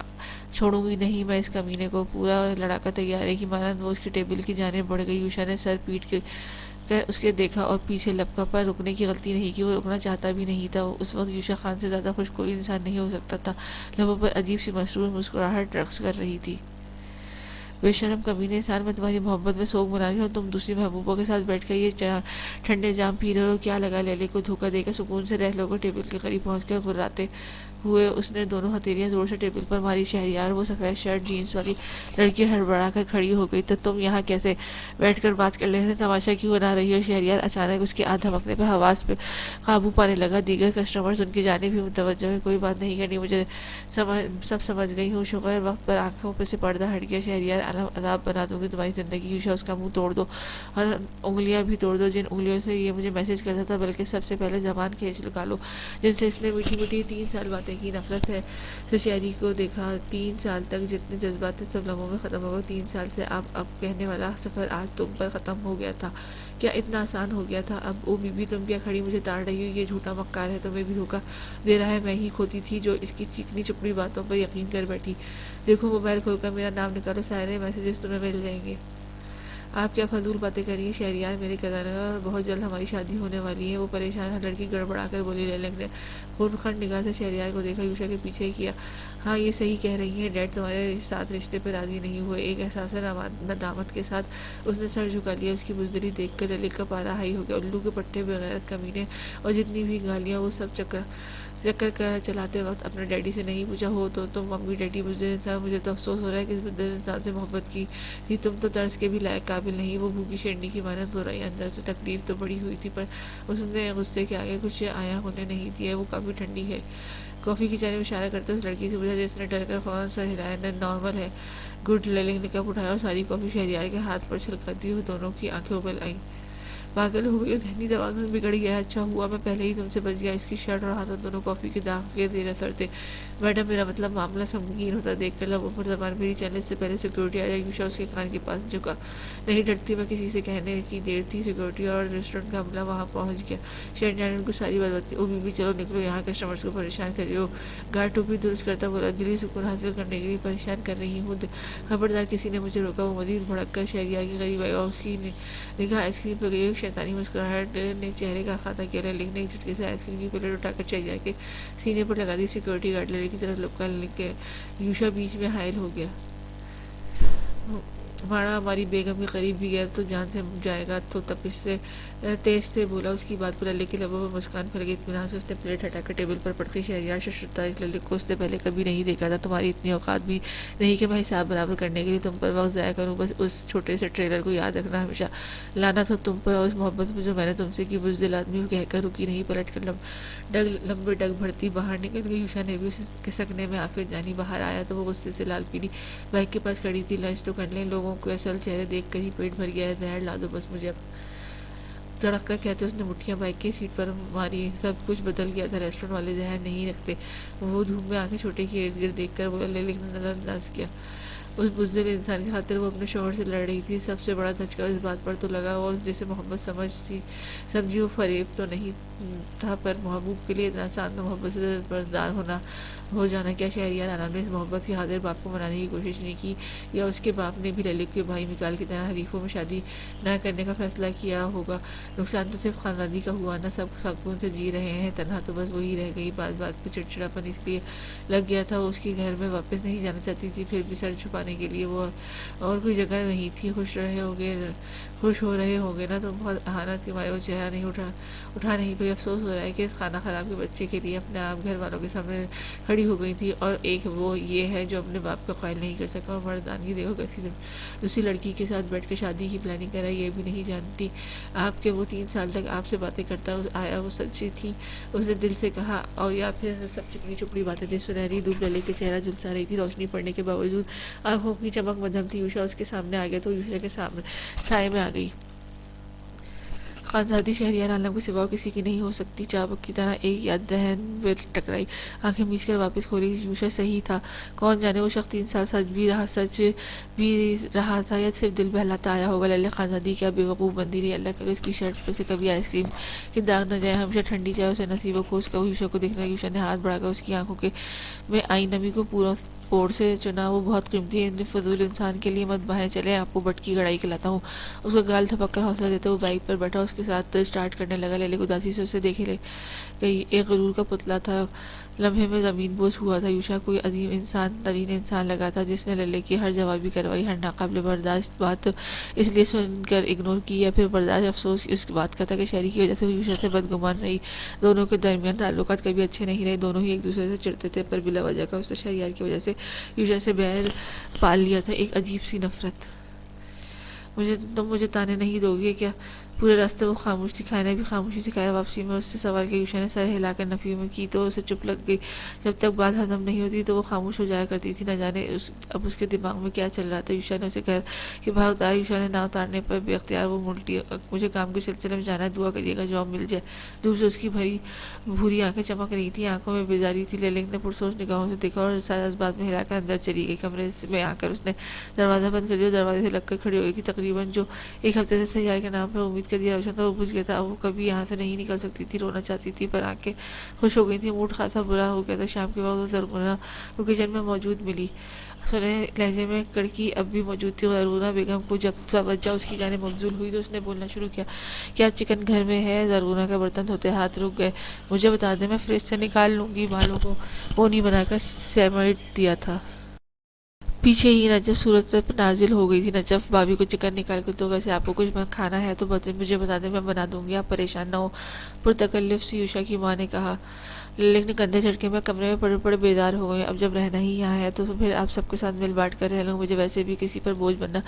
چھوڑوں گی نہیں میں اس کمینے کو، پورا لڑاکا تیار ہے کی مانند وہ اس کی ٹیبل کی جانب بڑھ گئی۔ یوشا نے سر پیٹ کر اس کے دیکھا اور پیچھے لپکا، پر رکنے کی غلطی نہیں کی، وہ رکنا چاہتا بھی نہیں تھا۔ اس وقت یوشا خان سے زیادہ خوش کوئی انسان نہیں ہو سکتا تھا۔ لبوں پر عجیب سی مسرور مسکراہٹ رقص کر رہی تھی۔ بے شرم کمینے انسان، میں تمہاری محبت میں سوگ منا رہی ہوں، تم دوسری محبوبوں کے ساتھ بیٹھ کر یہ ٹھنڈے جام پی رہے ہو، کیا لگا؟ للک کو دھوکہ دے کر سکون سے رہ لوگوں ٹیبل کے قریب پہنچ کر غراتے ہوئے اس نے دونوں ہتھیلیاں زور سے ٹیبل پر ماری۔ شہریار، وہ سفید شرٹ جینس والی لڑکی ہڑبڑا کر کھڑی ہو گئی۔ تو تم یہاں کیسے بیٹھ کر بات کر لینے سے تماشا کیوں بنا رہی ہو؟ شہریار اچانک اس کے دھمکنے پہ حواس پہ قابو پانے لگا۔ دیگر کسٹمرز ان کی جانب ہی متوجہ ہوئے۔ کوئی بات نہیں کرنی، مجھے سب سمجھ گئی ہوں۔ شوہر وقت پر آنکھوں پہ سے پردہ ہٹ گیا۔ شہریار عذاب بنا دوں گی تمہاری زندگی. یوشا اس کا منہ توڑ دو اور انگلیاں بھی توڑ دو جن انگلیوں سے یہ مجھے میسج کرتا تھا, بلکہ سب سے پہلے زبان کھینچ نکالو جن سے اس نے میٹھی میٹھی 3 سال باتیں کی. نفرت ہے سے شہری کو دیکھا. 3 سال تک جتنے جذبات تھے سب لمحوں میں ختم ہو گئے. 3 سال سے اب کہنے والا سفر آج تم پر ختم ہو گیا تھا. کیا اتنا آسان ہو گیا تھا؟ اب او بی بی تم کیا کھڑی مجھے تاڑ رہی ہو؟ یہ جھوٹا مکار ہے, تمہیں بھی دھوکہ دے رہا ہے. میں ہی کھوتی تھی جو اس کی چکنی چپڑی باتوں پر یقین کر بیٹھی. دیکھو موبائل کھول کر میرا نام نکالو, سارے میسیجز تمہیں مل جائیں گے. آپ کیا فضول باتیں کر رہی ہیں شہریار, میرے کزن ہے اور بہت جلد ہماری شادی ہونے والی ہے. وہ پریشان لڑکی گڑبڑا کر بولی. لیلک نے خونخند نگاہ سے شہریار کو دیکھا, یوشا کے پیچھے کیا. ہاں یہ صحیح کہہ رہی ہیں, ڈیڈ تمہارے ساتھ رشتے پہ راضی نہیں ہوئے. ایک احساس ندامت کے ساتھ اس نے سر جھکا لیا. اس کی بزدلی دیکھ کر لیلک کا پارا ہائی ہو گیا. الو کے پٹھے, بغیرت, کمینے اور جتنی بھی گالیاں, وہ سب چکر کر چلاتے وقت اپنے ڈیڈی سے نہیں پوچھا ہو تو تم ممی ڈیڈی بزدل انسان. مجھے تو افسوس ہو رہا ہے کہ اس بزدل انسان سے محبت کی تھی. تم تو طرز کے بھی لائق قابل نہیں. وہ بھوکی شیرنی کی مانند ہو رہی. اندر سے تکلیف تو بڑی ہوئی تھی, پر اس نے غصے کے آگے کچھ آیا ہونے نہیں دیا. وہ کافی ٹھنڈی ہے. کافی کی جانب اشارہ کرتے اس لڑکی سے پوچھا جس نے ڈر کر فوراً سر ہلایا. نارمل ہے. گڈ. لیلک نے کپ اٹھایا اور ساری کافی شہریار کے ہاتھ پر چھلکاتی ہوئی دونوں کی آنکھیں ابل آئیں. پاگل ہو گئی, ذہنی توازن بگڑ گیا. اچھا ہوا میں پہلے ہی تم سے بچ گیا. اس کی شرٹ اور ہاتھوں دونوں کافی کے داغ کے زیر اثر تھے. میڈم میرا مطلب معاملہ سنگین ہوتا دیکھ کر لبوں پر زبان میری چلنے سے پہلے سیکورٹی آ جائے. یوشا اس کے کان کے پاس جھکا. نہیں ڈرتی میں کسی سے کہنے کی دیر تھی. سیکورٹی اور ریسٹورنٹ کا عملہ وہاں پہنچ گیا. شہریار نے ان کو ساری بات بتائی. او بی بی چلو نکلو, یہاں کسٹمرز کو پریشان کر رہی ہو. گارڈ ٹوپی درست کرتا بولا. دلی سکون حاصل کرنے کے لیے پریشان کر رہی ہوں. خبردار کسی نے مجھے روکا. وہ مزید بھڑک کر شہریار کے قریب آئی اور اس کی نگاہ آئس کریم پہ گئی. ایک شیطانی مسکراہٹ نے چہرے کا احاطہ کیا. لیلک نے ایک جھٹکے سے آئس کریم کی پلیٹ اٹھا کر شہریار کے سینے پر لگا دی. سیکورٹی گارڈ لیلک کی طرف لپکا. یوشا بیچ میں حائل ہو گیا. ماڑا ہماری بیگم کے قریب بھی گیا تو جان سے جائے گا. تو تپش سے تیز سے بولا. اس کی بات پر لیلک کے لبوں پر مسکان پھیل گئی. اطمینان سے اس نے پلیٹ ہٹا کر ٹیبل پر پڑھ کے شہریار سے شرطا. اس لیلک کو اس نے پہلے کبھی نہیں دیکھا تھا. تمہاری اتنی اوقات بھی نہیں کہ میں حساب برابر کرنے کے لیے تم پر وقت ضائع کروں. بس اس چھوٹے سے ٹریلر کو یاد رکھنا ہمیشہ. لعنت ہو تم پر اور اس محبت پر جو میں نے تم سے کی. بزدل آدمی کہہ کر رکی نہیں. پلٹ کر لمبے ڈگ بھرتی باہر نکل گئی. یوشا نے بھی اسے کسکنے میں عافیت جانی. باہر آیا تو وہ غصے سے لال پیلی بائک کے پاس کھڑی تھی. لنچ تو کر لیں. لوگوں کو اصل چہرے دیکھ کر ہی پیٹ بھر گیا ہے. زہر لا دو بس مجھے. اب تڑک کر کہتے اس نے مٹھیاں بائک کی سیٹ پر ماری. سب کچھ بدل گیا تھا. ریسٹورنٹ والے زہر نہیں رکھتے. وہ دھوپ میں آنکھیں چھوٹے کی ارد گرد دیکھ کر بولا. لیلک نے نظر انداز کیا. اس بزدل انسان کی خاطر وہ اپنے شوہر سے لڑ رہی تھی. سب سے بڑا دھچکا اس بات پر تو لگا اور جسے محبت سمجھی وہ فریب تو نہیں تھا, پر محبوب کے لیے اتنا آسان تو محبت سے برخوردار ہو جانا. کیا شہریار عالم نے اس محبت کی خاطر باپ کو منانے کی کوشش نہیں کی, یا اس کے باپ نے بھی لیلک کے بھائی مکال کی طرح حریفوں میں شادی نہ کرنے کا فیصلہ کیا ہوگا؟ نقصان تو صرف خاندانی کا ہوا نا. سب سکون سے جی رہے ہیں. تنہا تو بس وہی رہ گئی. بات پہ چڑچڑاپن اس لیے لگ گیا تھا. اس کے گھر میں واپس نہیں جانا چاہتی تھی. پھر بھی سر چھپانے کے لیے وہ اور کوئی جگہ نہیں تھی. خوش ہو رہے ہوگے نا. تو بہت اہانت کے مارے وہ چہرہ نہیں اٹھا نہیں پائی. افسوس ہو رہا ہے کہ اس خانہ خراب کے بچے کے لیے اپنے آپ گھر والوں کے سامنے کھڑی ہو گئی تھی. اور ایک وہ یہ ہے جو اپنے باپ کا قائل نہیں کر سکا. اور مردانگی دیکھو کیسی دوسری لڑکی کے ساتھ بیٹھ کے شادی کی پلاننگ کرا. یہ بھی نہیں جانتی آپ کے وہ 3 سال تک آپ سے باتیں کرتا آیا وہ سچی تھی. اس نے دل سے کہا, اور یا پھر سب چکنی چپڑی باتیں تھی. سنہری دھوپ لیلک کے چہرہ جھلسا رہی تھی. روشنی پڑنے کے باوجود آنکھوں کی چمک مدھم تھی. یوشا اس کے سامنے آ گیا تو یوشا کے سائے میں آ گئی. خانزادی شہریار عالم کے سوا کسی کی نہیں ہو سکتی. چابک کی طرح ایک یاد دہن میں ٹکرائی. آنکھیں میچ کر واپس کھولی. یوشا صحیح تھا. کون جانے وہ شخص 3 سال سچ بھی رہا تھا یا صرف دل بہلاتا آیا ہوگا. لیلک خانزادی کیا بے وقوف بندی رہی. اللہ کرے اس کی شرٹ پر سے کبھی آئس کریم کے داغ نہ جائے. ہمیشہ ٹھنڈی چائے اسے نصیب ہو. اس کا یوشا کو دیکھنا. یوشا نے ہاتھ بڑھا کر اس کی آنکھوں میں آئی نمی کو پور سے چنا. وہ بہت قیمتی ہے. فضول انسان کے لیے مت باہر چلے. آپ کو بٹ کی گڑائی کھلاتا ہوں. اس کا گال تھپک کر حوصلہ دیتے وہ بائک پر بیٹھا. اس کے ساتھ اسٹارٹ کرنے لگا. لیلک اداسی سے اسے دیکھے گئی. ایک غرور کا پتلا تھا. لمحے میں زمین بوس ہوا تھا. یوشا کوئی عظیم ترین انسان لگا تھا جس نے لیلک کی ہر جوابی کارروائی, ہر ناقابل برداشت بات اس لیے سن کر اگنور کی یا پھر برداشت. افسوس اس بات کا تھا کہ شہری کی وجہ سے یوشا سے بدگمان رہی. دونوں کے درمیان تعلقات کبھی اچھے نہیں رہے. دونوں ہی ایک دوسرے سے چڑھتے تھے, پر بلا وجہ کا اس نے شہریار کی وجہ سے یوشا سے بیر پال لیا تھا. ایک عجیب سی نفرت. تم مجھے تانے نہیں دو گے کیا؟ پورے راستے وہ خاموش تھی، کھانا بھی خاموشی سے کھایا۔ واپسی میں اس سے سوال کیا، یوشا نے سر ہلا کر نفی میں کی تو اسے چپ لگ گئی۔ جب تک بات ہضم نہیں ہوتی تو وہ خاموش ہو جایا کرتی تھی۔ نہ جانے اب اس کے دماغ میں کیا چل رہا تھا۔ یوشا نے اسے گھر کے باہر اتارا۔ یوشا نے نہ اتارنے پر بے اختیار وہ ملٹی، مجھے کام کے سلسلے میں جانا ہے، دعا کریے گا جاب مل جائے۔ دھوپ سے اس کی بھوری آنکھیں چمک رہی تھیں، آنکھوں میں بیزاری تھی۔ لیلنگ نے پرسوچ نگاہوں سے دیکھا اور سارا اس بات میں ہلا کر اندر چلی گئی۔ کمرے میں آ کر اس نے دروازہ بند کر دیا اور دروازے سے لگ کر کھڑی ہو گئی کہ تقریباً جو ایک ہفتے سے سیار کے نام پر امید کر دیا روشن تھا وہ بجھ گیا تھا۔ اب وہ کبھی یہاں سے نہیں نکل سکتی تھی۔ رونا چاہتی تھی پر آنکھیں خوش ہو گئی تھیں۔ موڈ خاصا برا ہو گیا تھا۔ شام کے وقت زرغونہ کو کچن میں موجود ملی۔ سنے لہجے میں کڑکی اب بھی موجود تھی۔ زرغونہ بیگم کو جب توجہ اس کی جانب مبذول ہوئی تو اس نے بولنا شروع کیا، کیا چکن گھر میں ہے؟ زرغونہ کا برتن دھوتے ہاتھ رک گئے۔ مجھے بتا دیں، میں فریج سے نکال لوں گی۔ بالوں کو پونی بنا کر سمیٹ دیا تھا۔ پیچھے ہی نجف صورت پر نازل ہو گئی تھی۔ نجف بھابھی کو چکن نکال کر دو، ویسے آپ کو کچھ کھانا ہے تو مجھے بتا دیں، میں بنا دوں گی، آپ پریشان نہ ہو، پرتکلف سی یوشا کی ماں نے کہا۔ لیکن کندھے جھٹکے میں کمرے میں پڑے پڑے بیدار ہو گئے۔ اب جب رہنا ہی یہاں ہے تو پھر آپ سب کے ساتھ مل بانٹ کر رہ لوں، مجھے ویسے بھی کسی پر بوجھ بننا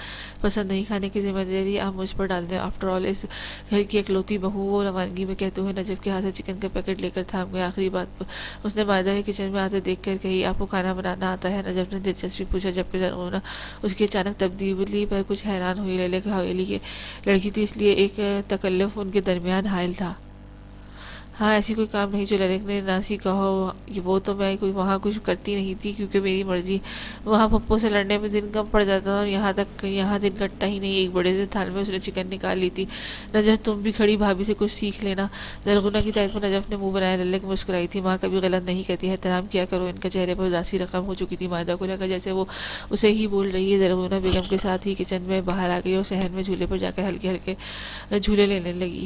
پسند نہیں، کھانے کی ذمہ داری آپ مجھ پر ڈال دیں، آفٹر آل اس گھر کی اکلوتی بہو۔ وہ روانگی میں کہتے ہوئے نجف کے ہاتھ سے چکن کا پیکٹ لے کر تھام گیا۔ آخری بات اس نے مائدہ کے کچن میں آتے دیکھ کر کہی، آپ کو کھانا بنانا آتا ہے؟ نجف نے دلچسپی پوچھا، جبکہ زرغونہ اس کی اچانک تبدیلی پر کچھ حیران ہوئی۔ لیلک حویلی کی لڑکی تھی، اس لیے ایک تکلف ان کے درمیان حائل تھا۔ ہاں، ایسی کوئی کام نہیں جو لیلک نے ناسی کہو، وہ تو میں وہاں کچھ کرتی نہیں تھی کیونکہ میری مرضی، وہاں پپو سے لڑنے میں دن کم پڑ جاتا اور یہاں دن کٹتا ہی نہیں۔ ایک بڑے سے تھال میں اس نے چکن نکال لی تھی۔ نجف تم بھی کھڑی بھابھی سے کچھ سیکھ لینا۔ زرغونہ کی تعریف پر نجف نے منہ بنایا۔ لیلک مسکرائی تھی، ماں کبھی غلط نہیں کہتی، احترام کیا کرو۔ ان کا چہرے پر اداسی رقم ہو چکی تھی۔ مائدہ کو لگا جیسے وہ اسے ہی بول رہی ہے۔ زرغونہ بیگم کے ساتھ ہی کچن میں باہر آ گئی اور صحن میں جھولے پر جا کر ہلکے ہلکے جھولے لینے لگی۔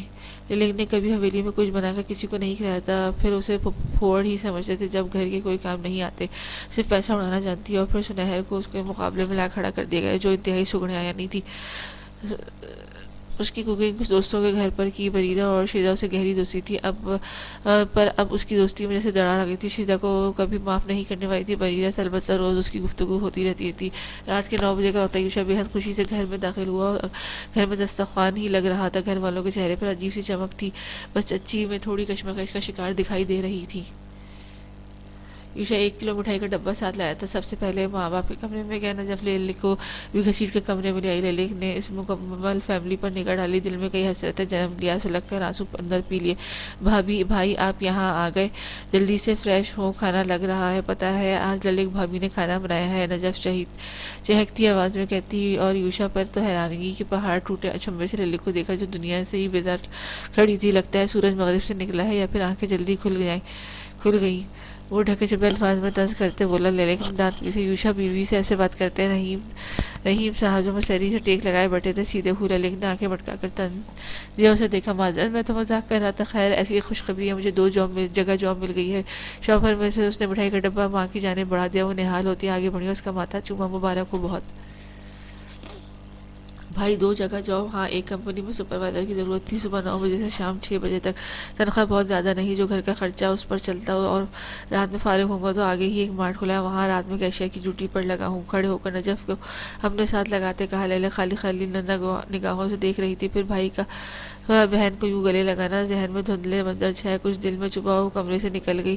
لیلک نے کبھی حویلی میں کچھ بنا کر کسی کو نہیں کھلایا تھا، پھر اسے پھوڑ ہی سمجھتے تھے جب گھر کے کوئی کام نہیں آتے، صرف پیسہ اڑانا جانتی ہے۔ اور پھر سنہر کو اس کے مقابلے میں لا کھڑا کر دیا گیا جو انتہائی سگڑے آیا نہیں تھی۔ اس کی کوکنگ کچھ دوستوں کے گھر پر کی، بریرہ اور شیزا سے گہری دوستی تھی، پر اب اس کی دوستی میں جیسے دراڑ آ گئی تھی۔ شیزا کو کبھی معاف نہیں کرنے والی تھی بریرہ سے، البتہ روز اس کی گفتگو ہوتی رہتی تھی۔ رات کے 9 بجے کا وقت یوشا بے حد خوشی سے گھر میں داخل ہوا اور گھر میں دسترخوان ہی لگ رہا تھا۔ گھر والوں کے چہرے پر عجیب سی چمک تھی، بس چچی میں تھوڑی کشمکش کا شکار دکھائی دے رہی تھی۔ یوشا 1 کلو مٹھائی کا ڈبہ ساتھ لایا تھا۔ سب سے پہلے ماں باپ کے کمرے میں گیا۔ نجف لیلک کو بھی گھسیٹ کے کمرے میں لے آئی۔ لیلک نے اس مکمل فیملی پر نگاہ ڈالی، دل میں کئی حسرتیں جنم لیا، سلگ کر آنسو اندر پی لیے۔ بھائی آپ یہاں آ گئے، جلدی سے فریش ہو، کھانا لگ رہا ہے، پتہ ہے آج لیلک بھابھی نے کھانا بنایا ہے، نجف چہکتی آواز میں کہتی، اور یوشا پر تو حیرانگی کے پہاڑ ٹوٹے۔ اچنبھے سے لیلک کو دیکھا جو دنیا سے ہی بیدار کھڑی تھی۔ لگتا ہے سورج مغرب سے نکلا ہے یا پھر آنکھیں جلدی کھل گئیں۔ وہ ڈھکے چپے الفاظ میں طنز کرتے بولا۔ لیلک نے دانت پیسے، یوشا بیوی سے ایسے بات کرتے ہیں؟ رحیم صاحب جو مسری سے ٹیک لگائے بیٹھے تھے سیدھے ہوئے۔ لیلک نے آنکھیں مٹکا کر طنز دیا اسے دیکھا۔ معذرت، میں تو مذاق کر رہا تھا، خیر ایسی خوشخبری ہے، مجھے 2 جگہ جاب مل گئی ہے۔ شوہر میں سے اس نے مٹھائی کا ڈبہ ماں کی جانب بڑھا دیا۔ وہ نہال ہوتی آگے بڑھی اور اس کا ماتھا چوما۔ مبارک ہو بہت بھائی، 2 جگہ جاب؟ ہاں، ایک کمپنی میں سپروائزر کی ضرورت تھی، صبح 9 بجے سے شام 6 بجے تک، تنخواہ بہت زیادہ نہیں، جو گھر کا خرچہ اس پر چلتا اور رات میں فارغ ہوں گا تو آگے ہی ایک مارٹ کھلا ہے، وہاں رات میں کیشیئر کی ڈیوٹی پر لگا ہوں۔ کھڑے ہو کر نجف کو اپنے ساتھ لگاتے کہا۔ لیلک خالی نگاہوں سے دیکھ رہی تھی، پھر بھائی کا بہن کو یوں گلے لگانا ذہن میں دھندلے منظر چھائے، کچھ دل میں چھپا ہوا کمرے سے نکل گئی۔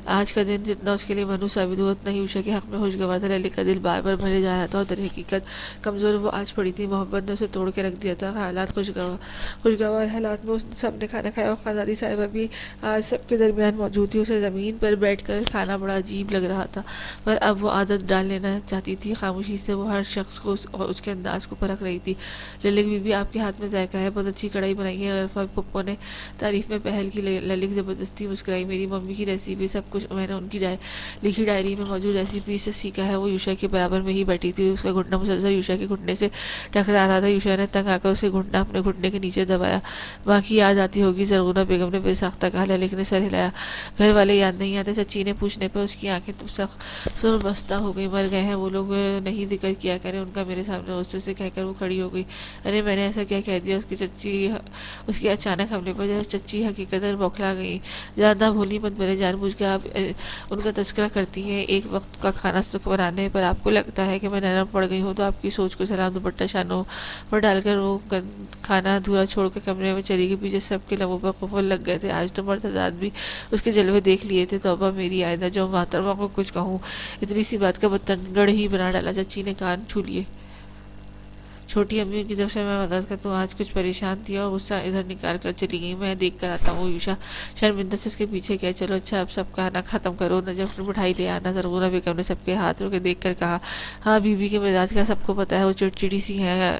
آج کا دن جتنا اس کے لیے منحوس ثابت ہوا اتنا ہی یوشا کے حق میں خوشگوار تھا۔ لیلک کا دل بار بار بھرے جا رہا تھا اور در حقیقت کمزور وہ آج پڑی تھی، محبت نے اسے توڑ کے رکھ دیا تھا۔ حالات خوشگوار حالات میں سب نے کھانا کھایا اور خانزادی صاحبہ بھی آج سب کے درمیان موجود تھی۔ اسے زمین پر بیٹھ کر کھانا بڑا عجیب لگ رہا تھا، پر اب وہ عادت ڈال لینا چاہتی تھی۔ خاموشی سے وہ ہر شخص کو اور اس کے انداز کو پرکھ رہی تھی۔ لیلک بیوی، آپ کے ہاتھ میں ذائقہ ہے، بہت اچھی کڑھائی بنائی ہے، غرفہ پپو نے تعریف میں پہل کی۔ لیلک زبردستی مسکرائی، میری ممی کی ریسیپی سب کچھ میں نے ان کی لکھی ڈائری میں موجود ریسیپی سے سیکھا ہے۔ وہ یوشا کے برابر میں ہی بیٹھی تھی، اس کا گھٹنا مسلسل یوشا کے گھٹنے سے ٹکرا رہا تھا۔ یوشا نے تنگ آ کر اسے گھٹنا اپنے گھٹنے کے نیچے دبایا۔ ماں کی یاد آتی ہوگی، زرغونہ بیگم نے بے ساختہ کہا۔ لیلک نے سر ہلایا۔ گھر والے یاد نہیں آتے؟ سچی نے پوچھنے پر اس کی آنکھیں سرخ بستہ ہو گئی۔ مر گئے ہیں وہ لوگ، نہیں ذکر کیا کریں ان کا میرے سامنے، غصے سے کہہ کر وہ کھڑی ہو گئی۔ ارے میں نے ایسا کیا کہہ دیا؟ اس کی چچی اس کے اچانک حملے پر چچی حقیقتاً بوکھلا گئی۔ زیادہ بھولی مت بنے، جان بوجھ کے آپ ان کا تذکرہ کرتی ہیں۔ ایک وقت کا کھانا سکھ بنانے پر آپ کو لگتا ہے کہ میں نرم پڑ گئی ہوں تو آپ کی سوچ کو سلام دوپٹہ شانوں پر ڈال کر وہ کھانا ادھورا چھوڑ کر کمرے میں چلی گئی۔ پیچھے سب کے لبوں پر قفل لگ گئے تھے۔ آج تو مرتضیٰ بھی اس کے جلوے دیکھ لیے تھے۔ توبہ میری، آئندہ جو محترمہ کو کچھ کہوں اتنی سی بات کا بتنگڑ ہی بنا ڈالا۔ چچی نے کان چھو لیے۔ چھوٹی امی ان کی طرف سے میں مدد کرتا ہوں، آج کچھ پریشان تھی اور غصہ ادھر نکال کر چلی گئی۔ میں دیکھ کر آتا ہوں۔ یوشا شرمندہ سے اس کے پیچھے گیا۔ چلو اچھا اب سب کھانا ختم کرو، نجف مٹھائی لے آنا۔ زرغونہ بیگم نے سب کے ہاتھ روکے دیکھ کر کہا، ہاں بی بی کے مزاج کا سب کو پتہ ہے، وہ چڑچڑی سی ہیں،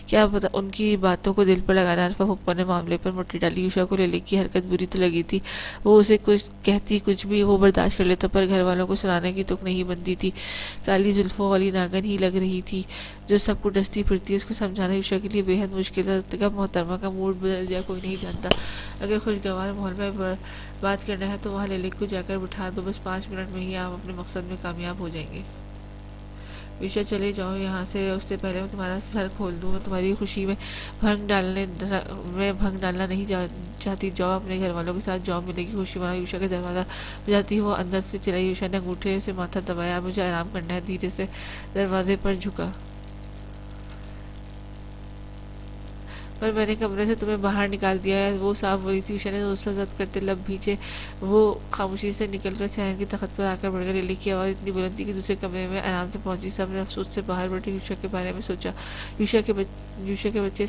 کیا پتہ ان کی باتوں کو دل پر لگانا۔ عرفہ پھپھو نے معاملے پر مٹھی ڈالی۔ یوشا کو لیلی کی حرکت بری تو لگی تھی، وہ اسے کچھ کہتی کچھ بھی وہ برداشت کر لیتا، پر گھر والوں کو سنانے کی تک نہیں بنتی تھی۔ کالی زلفوں والی ناگن ہی لگ رہی تھی جو سب کو ڈستی پھرتی، اس کو سمجھانا یوشا کے لیے بے حد مشکل تھا۔ کب محترمہ کا موڈ بدل جائے کوئی نہیں جانتا۔ اگر خوشگوار ماحول میں بات کرنا ہے تو وہاں لیلی کو جا کر بٹھا دو، بس 5 منٹ میں ہی آپ اپنے مقصد میں کامیاب ہو جائیں گے۔ یوشا چلے جاؤ یہاں سے، اس سے پہلے میں تمہارا سر کھول دوں۔ میں تمہاری خوشی میں بھنگ ڈالنا نہیں چاہتی۔ جاؤ اپنے گھر والوں کے ساتھ جاؤ، ملے گی خوشی مناؤ۔ یوشا کے دروازہ بجاتی وہ اندر سے چلائی۔ یوشا نے انگوٹھے سے ماتھا دبایا، مجھے آرام کرنا ہے، دھیرے سے دروازے پر جھکا۔ پر میں نے کمرے سے تمہیں باہر نکال دیا ہے، وہ صاف بولی تھی۔ یوشا نے غصہ زد کرتے لب بھینچے۔ وہ خاموشی سے نکل کر صحن کی تخت پر آ کر بیٹھ گئی۔ لیلی کی آواز اتنی بلند تھی کہ دوسرے کمرے میں آرام سے پہنچی۔ سب نے افسوس سے باہر بیٹھے یوشا کے بارے میں سوچا۔ یوشا کے بچے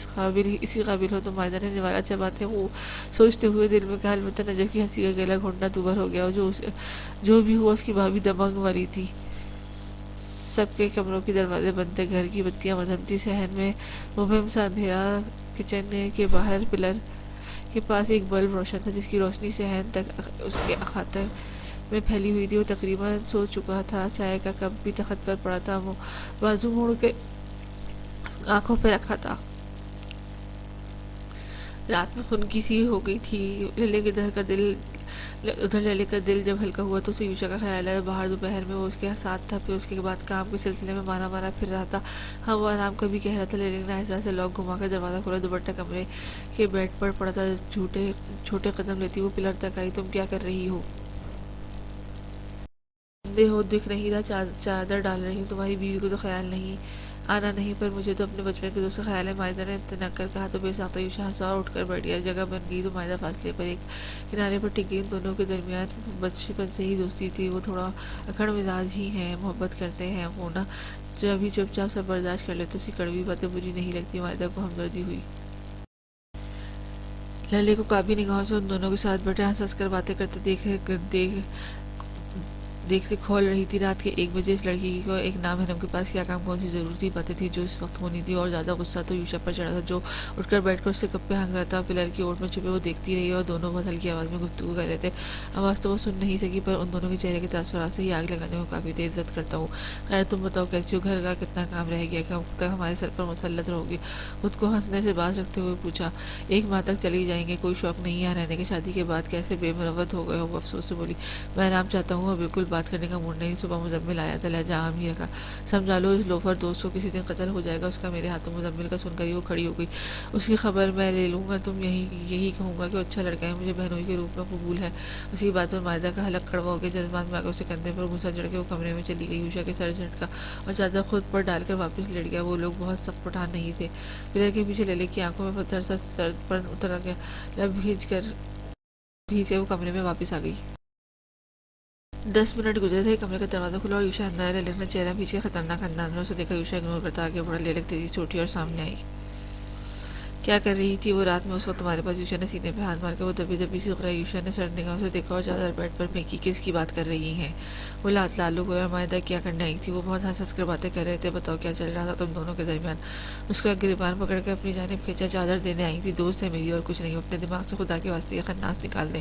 اسی قابل ہو تو مائدہ نے نوالا چباتے وہ سوچتے ہوئے دل میں کہا، البتہ نجف کی ہنسی کا گلا گھونٹنا دوبھر ہو گیا، جو بھی ہوا اس کی بھابھی دبنگ والی تھی۔ سب کے کمروں کے دروازے بند تھے، گھر کی بتیاں مدھم تھی، صحن میں مبہم سا اندھیرا۔ کچن کے باہر پلر کے پاس ایک بلب روشن تھا جس کی روشنی صحن تک اس کے احاطے میں پھیلی ہوئی تھی۔ وہ تقریباً سو چکا تھا، چائے کا کپ بھی تخت پر پڑا تھا، بازو موڑ کے آنکھوں پہ رکھا تھا۔ رات میں خنکی سی ہو گئی تھی۔ لیلی کا دل جب ہلکا ہوا تو اسے یوشا کا خیال آیا۔ باہر دوپہر میں وہ اس کے ساتھ تھا، پھر اس کے بعد کام کے سلسلے میں مانا پھر رہا تھا۔ ہاں وہ آرام کا بھی کہہ رہا تھا۔ لیلی نے آہستہ سے لاک گھما کر دروازہ کھولا، دوپٹہ کمرے کے بیڈ پر پڑا تھا۔ چھوٹے قدم لیتی وہ پلر تک آئی۔ تم کیا کر رہی ہو؟ اندھے ہو دکھ نہیں رہا، چادر ڈال رہی ہوں۔ تمہاری بیوی کو تو خیال آنا نہیں، پر مجھے تو اپنے بچپن کے دوست کا خیال ہے، مائدہ نے تنک کر کہا تو بے ساختہ یوشا ہنسا اور اٹھ کر بیٹھ گیا۔ جگہ بن گئی تو مائدہ فاصلے پر ایک کنارے پر ٹک گئی۔ ان دونوں کے درمیان بچپن سے ہی دوستی تھی، وہ تھوڑا اکڑ مزاج ہی ہیں، محبت کرتے ہیں، وہ نا جب بھی چپ چاپ سب برداشت کر لیتے، اس کی کڑوی باتیں بری نہیں لگتی۔ مائدہ کو ہمدردی ہوئی۔ لیلی کو کابی نگاہوں سے ان دونوں کے ساتھ بیٹھے ہنس ہنس کر باتیں کرتے دیکھتے کھول رہی تھی۔ رات کے 1 بجے اس لڑکی کو ایک نامحرم کے پاس کیا کام، کون سی ضروری باتیں تھیں جو اس وقت ہونی تھی، اور زیادہ غصہ تو یوشا پر چڑھا تھا جو اٹھ کر بیٹھ کر اس سے گپے ہانک رہا تھا۔ پلر کی اوٹ میں چھپے وہ دیکھتی رہی اور دونوں بہت ہلکی آواز میں گفتگو کر رہے تھے۔ آواز تو وہ سن نہیں سکی، پر ان دونوں کے چہرے کے تاثرات سے ہی آگ لگانے کو کافی تیز ضد کرتا ہوں۔ خیر تم بتاؤ کیسی ہو، گھر کا کتنا کام رہ گیا، کب تک ہمارے سر پر مسلط رہو گی؟ خود کو ہنسنے سے باز رکھتے ہوئے پوچھا۔ 1 ماہ تک چلی جائیں گے، کوئی شوق نہیں یہاں رہنے کے، شادی کے بعد کیسے بے مروت ہو گئے ہو؟ وہ افسوس سے بولی، میں آرام چاہتا ہوں اور بالکل بات کرنے کا موڈ نہیں۔ صبح مزمل آیا تھا، لہجہ عام ہی رکھا، سمجھا لو اس لوفر دوست کو کسی دن قتل ہو جائے گا اس کا میرے ہاتھوں۔ مزمل کا سن کر ہی وہ کھڑی ہو گئی۔ اس کی خبر میں لے لوں گا، تم یہی کہوں گا کہ اچھا لڑکا ہے، مجھے بہنوئی کے روپ میں قبول ہے۔ اس کی بات پر مائدہ کا حلق کڑوا ہو گیا، جذبات میں آ کر اسے کندھے پر گھسا جڑ کے وہ کمرے میں چلی گئی۔ یوشا کے سر جھٹکا اور چادر خود پر ڈال کر واپس لیٹ گیا۔ وہ لوگ بہت سخت پٹھان نہیں تھے۔ پلر کے پیچھے لیلی کی آنکھوں میں پتھر سا سرد پن اتر گیا، لب بھیج کے وہ کمرے میں واپس آ گئی۔ 10 منٹ گزرے تھے، کمرے کا دروازہ کھلا اور یوشا اندر آیا۔ لیلک نے چہرہ پیچھے خطرناک انداز میں اسے دیکھا۔ یوشا اگنور کرتا آگے بڑھا۔ لیلک تیزی سے اٹھی اور سامنے آئی۔ کیا کر رہی تھی وہ رات میں اس وقت تمہارے پاس؟ یوشا نے سینے پہ ہاتھ مار کے وہ دبی دبی سی اخرائی۔ یوشا نے سرد نگاہوں سے دیکھا اور چادر بیڈ پر پھینکی۔ کس کی بات کر رہی ہیں؟ وہ لالو گویا مائدہ کیا کرنے آئی تھی؟ وہ بہت ہنس ہنس کر باتیں کر رہے تھے۔ بتاؤ کیا چل رہا تھا تم دونوں کے درمیان؟ اس کا گریبان پکڑ کے اپنی جانب کھینچا۔ چادر دینے آئی تھی، دوست ہے میری اور کچھ نہیں۔ اپنے دماغ سے خدا کے واسطے یہ خناس نکال دیں،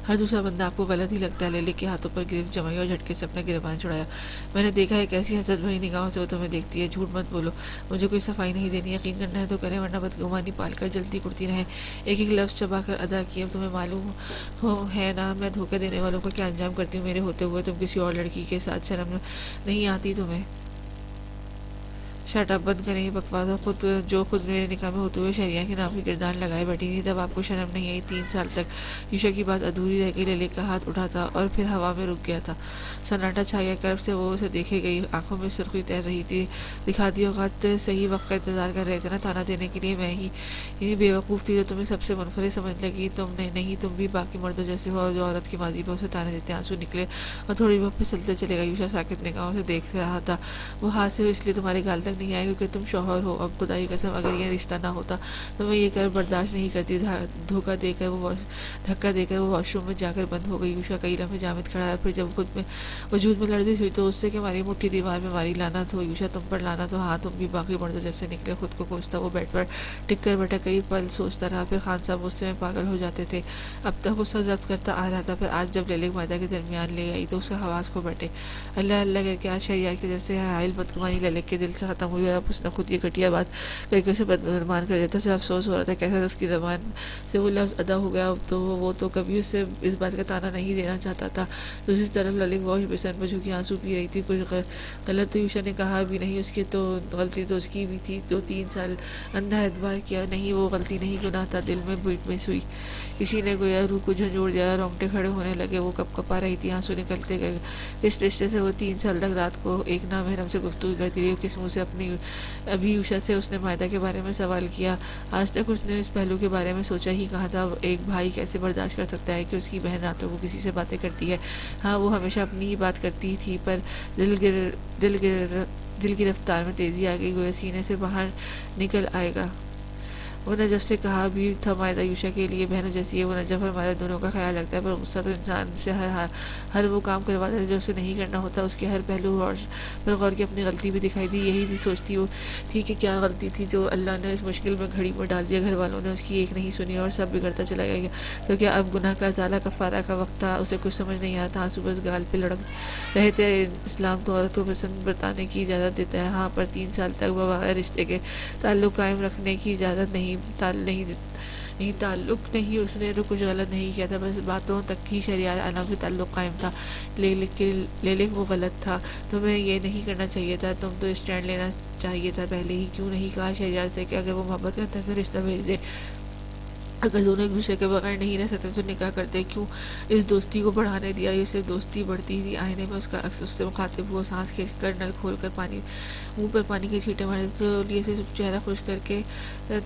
ہر دوسرا بندہ آپ کو غلط ہی لگتا ہے۔ لیلی کے ہاتھوں پر گرفت جمائی اور جھٹکے سے اپنا گریبان چھڑایا۔ میں نے دیکھا ہے کیسی حسد بھری نگاہوں سے وہ تمہیں دیکھتی ہے۔ جھوٹ مت بولو، مجھے کوئی صفائی نہیں دینی، یقین کرنا ہے تو کریں ورنہ بدگمانی پال کر جلتی کرتی رہیں۔ ایک لفظ چبا کر ادا کیے۔ اب تمہیں معلوم ہے نا میں دھوکے دینے والوں کو کیا انجام کرتی ہوں، میرے ہوتے ہوئے تم کسی اور لڑکی کے ساتھ، شرم نہیں آتی تمہیں؟ شٹ اپ، بند کریں یہ بکواس، اور خود میرے نکاح میں ہوتے ہوئے شہریار کے نام کی کردار لگائے بیٹھی تھی۔ تب آپ کو شرم نہیں آئی؟ 3 سال تک یوشا کی بات ادھوری رہ گئی۔ للک کا ہاتھ اٹھا تھا اور پھر ہوا میں رک گیا تھا۔ سناٹا چھا گیا۔ کرب سے وہ اسے دیکھے گئی، آنکھوں میں سرخی تیر رہی تھی۔ دکھاتی اوقات صحیح وقت کا انتظار کر رہے تھے نا، تانا دینے کے لیے۔ میں ہی بیوقوف تھی جو تمہیں سب سے منفرد سمجھ لگی۔ تم نہیں، تم بھی باقی مردوں جیسے ہو جو عورت کی ماضی پر اسے تانے دیتے۔ آنسو نکلے اور تھوڑی بہت پھسلتے چلے گا۔ یوشا ساکت نگاہوں سے دیکھ رہا تھا۔ وہ ہاتھ سے اس لیے تمہارے گال تک نہیں آئے کیونکہ تم شوہر ہو۔ اب خدا کی قسم اگر یہ رشتہ نہ ہوتا تو میں یہ کر برداشت نہیں کرتی۔ دھکا دے کر وہ واش روم میں جا کر بند ہو گئی۔ یوشا کئی لمحے جامد کھڑا ہے، پھر جب وجود میں لرزش ہوئی تو اس سے کہ ہماری مٹھی دیوار میں ماری۔ لعنت ہو یوشا تم پر، لعنت ہو۔ ہاں تم بھی باقی مردوں جیسے نکلے۔ خود کو کوستا وہ بیڈ پر ٹک کر بیٹھا، کئی پل سوچتا رہا۔ پھر خان صاحب غصے میں پاگل ہو جاتے تھے۔ اب تک غصہ ضبط کرتا آ رہا تھا، پھر آج جب للک معدہ کے درمیان لے آئی تو اس کا حواس کھو بیٹھے۔ اللہ اللہ کر کے آج شہریار کی وجہ سے حائل بدگمانی للک کے دل سے ختم ہوئی، اور اب اس نے خود یہ گھٹیا بات کر کے اسے بدگمان کر دیا تھا۔ اسے افسوس ہو رہا تھا کیسے اس کی زبان سے وہ لفظ ادا ہو گیا۔ اب تو وہ تو کبھی اسے اس بات کا تانا نہیں دینا چاہتا تھا۔ دوسری طرف للک واش بیسن پر جھکی آنسو پی رہی تھی۔ کچھ غلط تو یوشا نے کہا بھی نہیں، اس کی تو غلطی تو اس کی بھی تھی جو 3 سال اندھا اعتبار کیا۔ نہیں وہ غلطی نہیں، گناہ تھا۔ دل میں بیٹ مس ہوئی، کسی نے گویا روح کو جھنجھوڑ دیا، رونگٹے کھڑے ہونے لگے، وہ کپ کپا رہی تھی، آنسو نکلتے گئے۔ کس رشتے سے وہ 3 سال تک رات کو ایک نامحرم سے گفتگو کرتی رہی، کس منہ سے ابھی یوشا سے اس نے معدہ کے بارے میں سوال کیا؟ آج تک اس نے اس پہلو کے بارے میں سوچا ہی کہاں تھا۔ ایک بھائی کیسے برداشت کر سکتا ہے کہ اس کی بہن راتوں کو کسی سے باتیں کرتی ہے؟ ہاں وہ ہمیشہ اپنی ہی بات کرتی تھی، پر دل کی رفتار میں تیزی آ گئی، گویا سینے سے باہر نکل آئے گا۔ وہ نجف سے کہا بھی تھا معدہ یوشا کے لیے بہنوں جیسی ہے۔ وہ نجف اور معدہ دونوں کا خیال رکھتا ہے، پر غصہ تو انسان سے ہر وہ کام کرواتا ہے جو اسے نہیں کرنا ہوتا۔ اس کے ہر پہلو پر غور کی اپنی غلطی بھی دکھائی دی۔ یہی تھی سوچتی وہ تھی کہ کیا غلطی تھی جو اللہ نے اس مشکل میں گھڑی میں ڈال دیا۔ گھر والوں نے اس کی ایک نہیں سنی اور سب بگڑتا چلا گیا۔ تو کیا اب گناہ کا ازالہ کفارہ کا وقت تھا؟ اسے کچھ سمجھ نہیں آتا۔ آنسو بس گال پہ لڑک رہے تھے۔ اسلام تو عورت کو پسند برتانے کی اجازت دیتا ہے، ہاں، پر 3 سال تک بغیر رشتے کے تعلق قائم رکھنے کی اجازت نہیں۔ تعلق نہیں، اس نے تو کچھ غلط نہیں کیا تھا، بس باتوں تک ہی شریعہ عالم سے تعلق قائم تھا۔ لیکن وہ غلط تھا۔ تمہیں یہ نہیں کرنا چاہیے تھا، تم تو اسٹینڈ لینا چاہیے تھا پہلے ہی۔ کیوں نہیں کہا شہریار سے کہ اگر وہ محبت کرتے ہیں تو رشتہ بھیج دے؟ اگر دونوں ایک دوسرے کے بغیر نہیں رہ سکتے تو نکاح کرتے؟ کیوں اس دوستی کو بڑھانے دیا؟ یہ صرف دوستی بڑھتی تھی۔ آئینے میں اس کا عکس اس سے مخاطب ہوا، سانس کھینچ کر نل کھول کر منہ پر پانی کے چھینٹے مارے تو لیے سے چہرہ خشک کر کے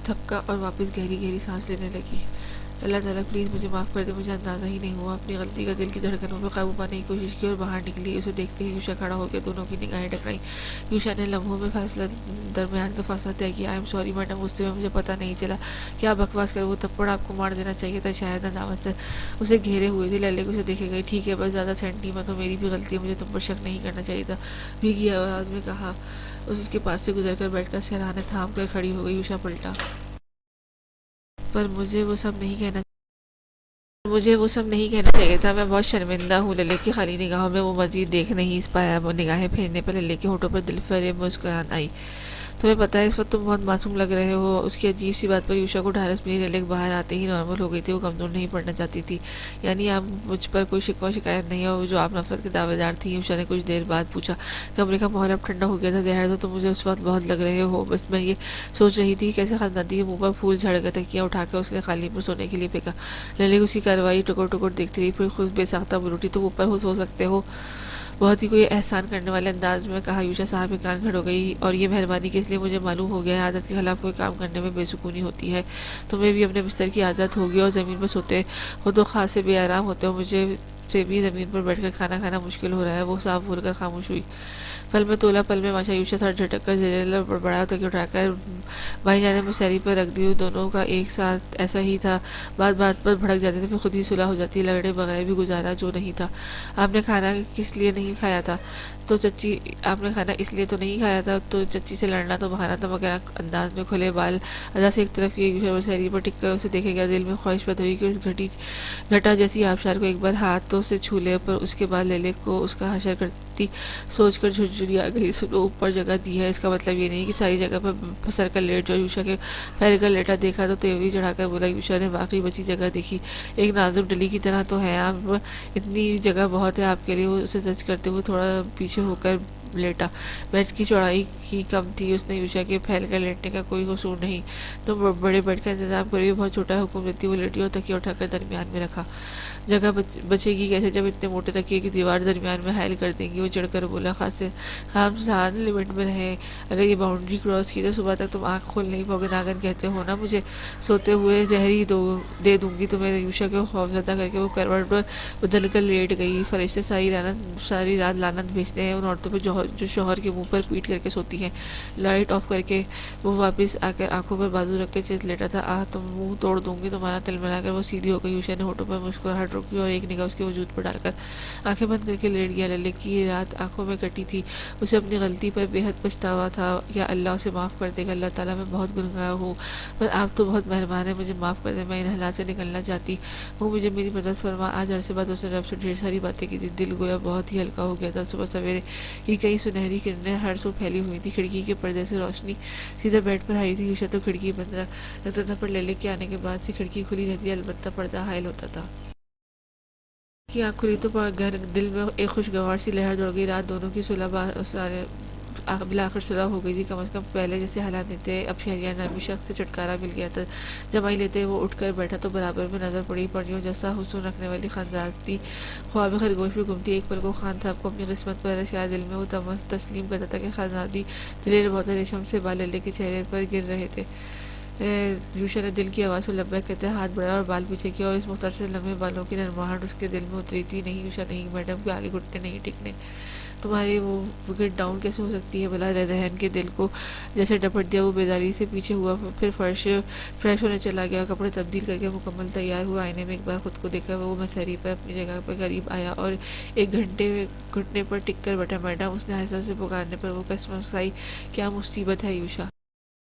تھپکا اور واپس گہری گہری سانس لینے لگی۔ اللہ تعالیٰ پلیز مجھے معاف کر دے، مجھے اندازہ ہی نہیں ہوا۔ اپنی غلطی کا دل کی دھڑکنوں پہ قابو پانے کی کوشش کی اور باہر نکلی۔ اسے دیکھتے ہی یوشا کھڑا ہو گیا، دونوں کی نگاہیں ٹکرائیں۔ یوشا نے لمحوں میں درمیان کا فاصلہ طے کیا۔ آئی ایم سوری میڈم، غصے میں مجھے پتہ نہیں چلا۔ کیا بکواس کر، وہ تھپڑ آپ کو مار دینا چاہیے تھا شاید۔ ندامت سے اسے گھیرے ہوئے تھے۔ للک اسے دیکھے گئی۔ ٹھیک ہے، بس زیادہ سینٹیمنٹ تو میری بھی غلطی ہے، مجھے تم پر شک نہیں کرنا چاہیے تھا، بھیگی آواز میں کہا۔ اس کے پاس سے گزر کر بیٹھ کر سہرانے تھام کر کھڑی ہو گئی۔ یوشا پلٹا۔ پر مجھے وہ سب نہیں کہنا چاہیے تھا، میں بہت شرمندہ ہوں۔ للک کی خالی نگاہوں میں وہ مزید دیکھ نہیں پایا۔ نگاہیں پھیرنے پر للک کے ہونٹوں پر دل فریب مسکراہٹ آئی۔ تمہیں پتہ ہے اس وقت تم بہت معصوم لگ رہے ہو۔ اس کی عجیب سی بات پر یوشا کو ڈھارس ملی۔ للک باہر آتے ہی نارمل ہو گئی تھی، وہ کمزور نہیں پڑنا چاہتی تھی۔ یعنی اب مجھ پر کوئی شکوہ شکایت نہیں ہے اور جو آپ نفرت کے دعوے دار تھی؟ یوشا نے کچھ دیر بعد پوچھا۔ کمرے کا ماحول اب ٹھنڈا ہو گیا تھا۔ ظاہر تو مجھے اس وقت بہت لگ رہے ہو، بس میں یہ سوچ رہی تھی کہ کیسے خاندانی کے منہ پر پھول جھڑ کر تکیہ اٹھا کر اس نے خالی پر سونے کے لیے پھینکا۔ للک اس کی کارروائی ٹکر ٹکر دیکھتی رہی، پھر خود بے ساختہ بول اٹھی، تم اوپر سو سکتے ہو؟ بہت ہی کوئی احسان کرنے والے انداز میں کہا۔ یوشا صاحب کی کان کھڑ ہو گئی۔ اور یہ مہربانی کہ اس لیے مجھے معلوم ہو گیا ہے عادت کے خلاف کوئی کام کرنے میں بے سکونی ہوتی ہے۔ تمہیں بھی اپنے بستر کی عادت ہوگی اور زمین پر سوتے ہو تو خاص سے بے آرام ہوتے ہو۔ مجھے سے بھی زمین پر بیٹھ کر کھانا کھانا مشکل ہو رہا ہے۔ وہ صاف بول کر خاموش ہوئی۔ پل میں تولا پل میں ماشا۔ یوشا سر جھٹک کر زیر بڑبڑایا، تک اٹھا کر بھائی جانے میں سیری پر رکھ دی۔ دونوں کا ایک ساتھ ایسا ہی تھا، بات پر بھڑک جاتے تھے، پھر خود ہی صلح ہو جاتی، لڑے بغیر بھی گزارا جو نہیں تھا۔ آپ نے کھانا کس لیے نہیں کھایا تھا؟ آپ نے کھانا اس لیے تو نہیں کھایا تھا تو چچی سے لڑنا تو بہانا تھا، مگر انداز میں کھلے بال ادا سے ایک طرف کی یوشا سیری پر ٹک کر اسے دیکھے گیا۔ دل میں خواہش پیدا ہوئی کہ اس گھٹا جیسی آبشار کو ایک بار ہاتھوں سے چھو لے، پر اس کے بعد للک کو اس کا حشر کرتی سوچ کر جھرجھری آ گئی۔ سنو، اوپر جگہ دی ہے، اس کا مطلب یہ نہیں کہ ساری جگہ پر پسر کر لیٹ جاؤ۔ یوشا کے پیر کا لیٹا دیکھا تو تیوری چڑھا کر بولا۔ یوشا نے باقی بچی جگہ دیکھی، ایک نازک ڈلی کی طرح تو ہے، اب اتنی جگہ بہت ہے آپ کے لیے۔ وہ اسے ٹچ کرتے ہوئے تھوڑا پیچھے ہو کر لیٹا۔ بیڈ کی چوڑائی ہی کم تھی، اس نے یوشا کے پھیل کر لیٹنے کا کوئی قصور نہیں۔ تم بڑے بیڈ کا انتظام کرو، یہ بہت چھوٹا ہے، حکم دیتی وہ لیٹی اور تکیہ اٹھا کر درمیان میں رکھا۔ جگہ بچے گی کیسے جب اتنے موٹے تکیے کی دیوار درمیان میں حائل کر دیں گی؟ وہ چڑھ کر بولا۔ خام سان لمٹ میں رہیں، اگر یہ باؤنڈری کراس کی تو صبح تک تم آنکھ کھول نہیں پاؤگے۔ ناگن کہتے ہو نا مجھے سوتے ہوئے زہر ہی دے دوں گی تمہیں۔ یوشا کو خوف زدہ کر کے وہ کروٹ پر بدل کر لیٹ گئی۔ فرشتے ساری رات لعنت بھیجتے ہیں ان عورتوں پہ جو شوہر کے منہ پر پیٹ کر کے سوتی ہیں۔ لائٹ آف کر کے وہ واپس آ کر آنکھوں پر بازو رکھ کے چیت لیٹا تھا۔ آہ تم منہ توڑ دوں گی تمہارا۔ تلملا کر وہ سیدھی ہو گئی۔ یوشا نے ہونٹوں پر مسکراہٹ روکی اور ایک نگاہ اس کے وجود پر ڈال کر آنکھیں بند کر کے لیٹ گیا۔ للے کی یہ رات آنکھوں میں کٹی تھی، اسے اپنی غلطی پر بے حد پچھتاوا تھا۔ یا اللہ اسے معاف کر دے گا۔ اللہ تعالیٰ میں بہت گنہگار ہوں، پر آپ تو بہت مہربان ہیں، مجھے معاف کر دیں، میں ان حالات سے نکلنا چاہتی ہوں، مجھے میری مدد فرما۔ آج عرصے بعد اس نے رب سے ڈھیر ساری باتیں کی تھی، دل گویا بہت ہی ہلکا ہو گیا تھا۔ صبح سویرے ہی کئی سنہری کرنیں ہر سو پھیلی ہوئی تھی، کھڑکی کے پردے سے روشنی سیدھا بیڈ پر آ رہی تھی۔ یوشا تو کھڑکی بند رکھتا تھا، پر لیلے کے آنے کے بعد سے کھڑکی کھلی رہتی، البتہ پردہ حائل ہوتا تھا۔ کی آنکھ کھلی تو دل میں ایک خوشگوار سی لہر دوڑ گئی۔ رات دونوں کی بالآخر صلح ہو گئی تھی، کم از کم پہلے جیسے حالات نہیں تھے۔ اب شہریار نامی شخص سے چھٹکارا مل گیا تھا۔ جمائی لیتے وہ اٹھ کر بیٹھا تو برابر میں نظر پڑی پریوں جیسا حسن رکھنے والی خانزادی خواب خرگوش بھی گھومتی۔ ایک پل کو خان صاحب کو اپنی قسمت پر رسیا، دل میں وہ تسلیم کرتا تھا کہ خانزادی دلیر بہت ریشم سے بال للے کے چہرے پر گر رہے تھے۔ یوشا نے دل کی آواز پر لبیک کہتے ہاتھ بڑھایا اور بال پیچھے کیا، اور اس مختصر لمحے بالوں کی نرماہٹ اس کے دل میں اتری تھی۔ نہیں یوشا نہیں، میڈم کے آگے گھٹنے نہیں ٹکنے، تمہاری وہ وکٹ ڈاؤن کیسے ہو سکتی ہے بھلا؟ دہن کے دل کو جیسے ڈپٹ دیا، وہ بیداری سے پیچھے ہوا، پھر فریش ہونے چلا گیا، کپڑے تبدیل کر کے مکمل تیار ہوا، آئینے میں ایک بار خود کو دیکھا، وہ مسہری پر اپنی جگہ پر قریب آیا اور ایک گھٹنے پر ٹک کر بیٹھا۔ میڈم، اس نے آہستہ سے پکارنے پر وہ کسمسائی، کیا مصیبت ہے یوشا؟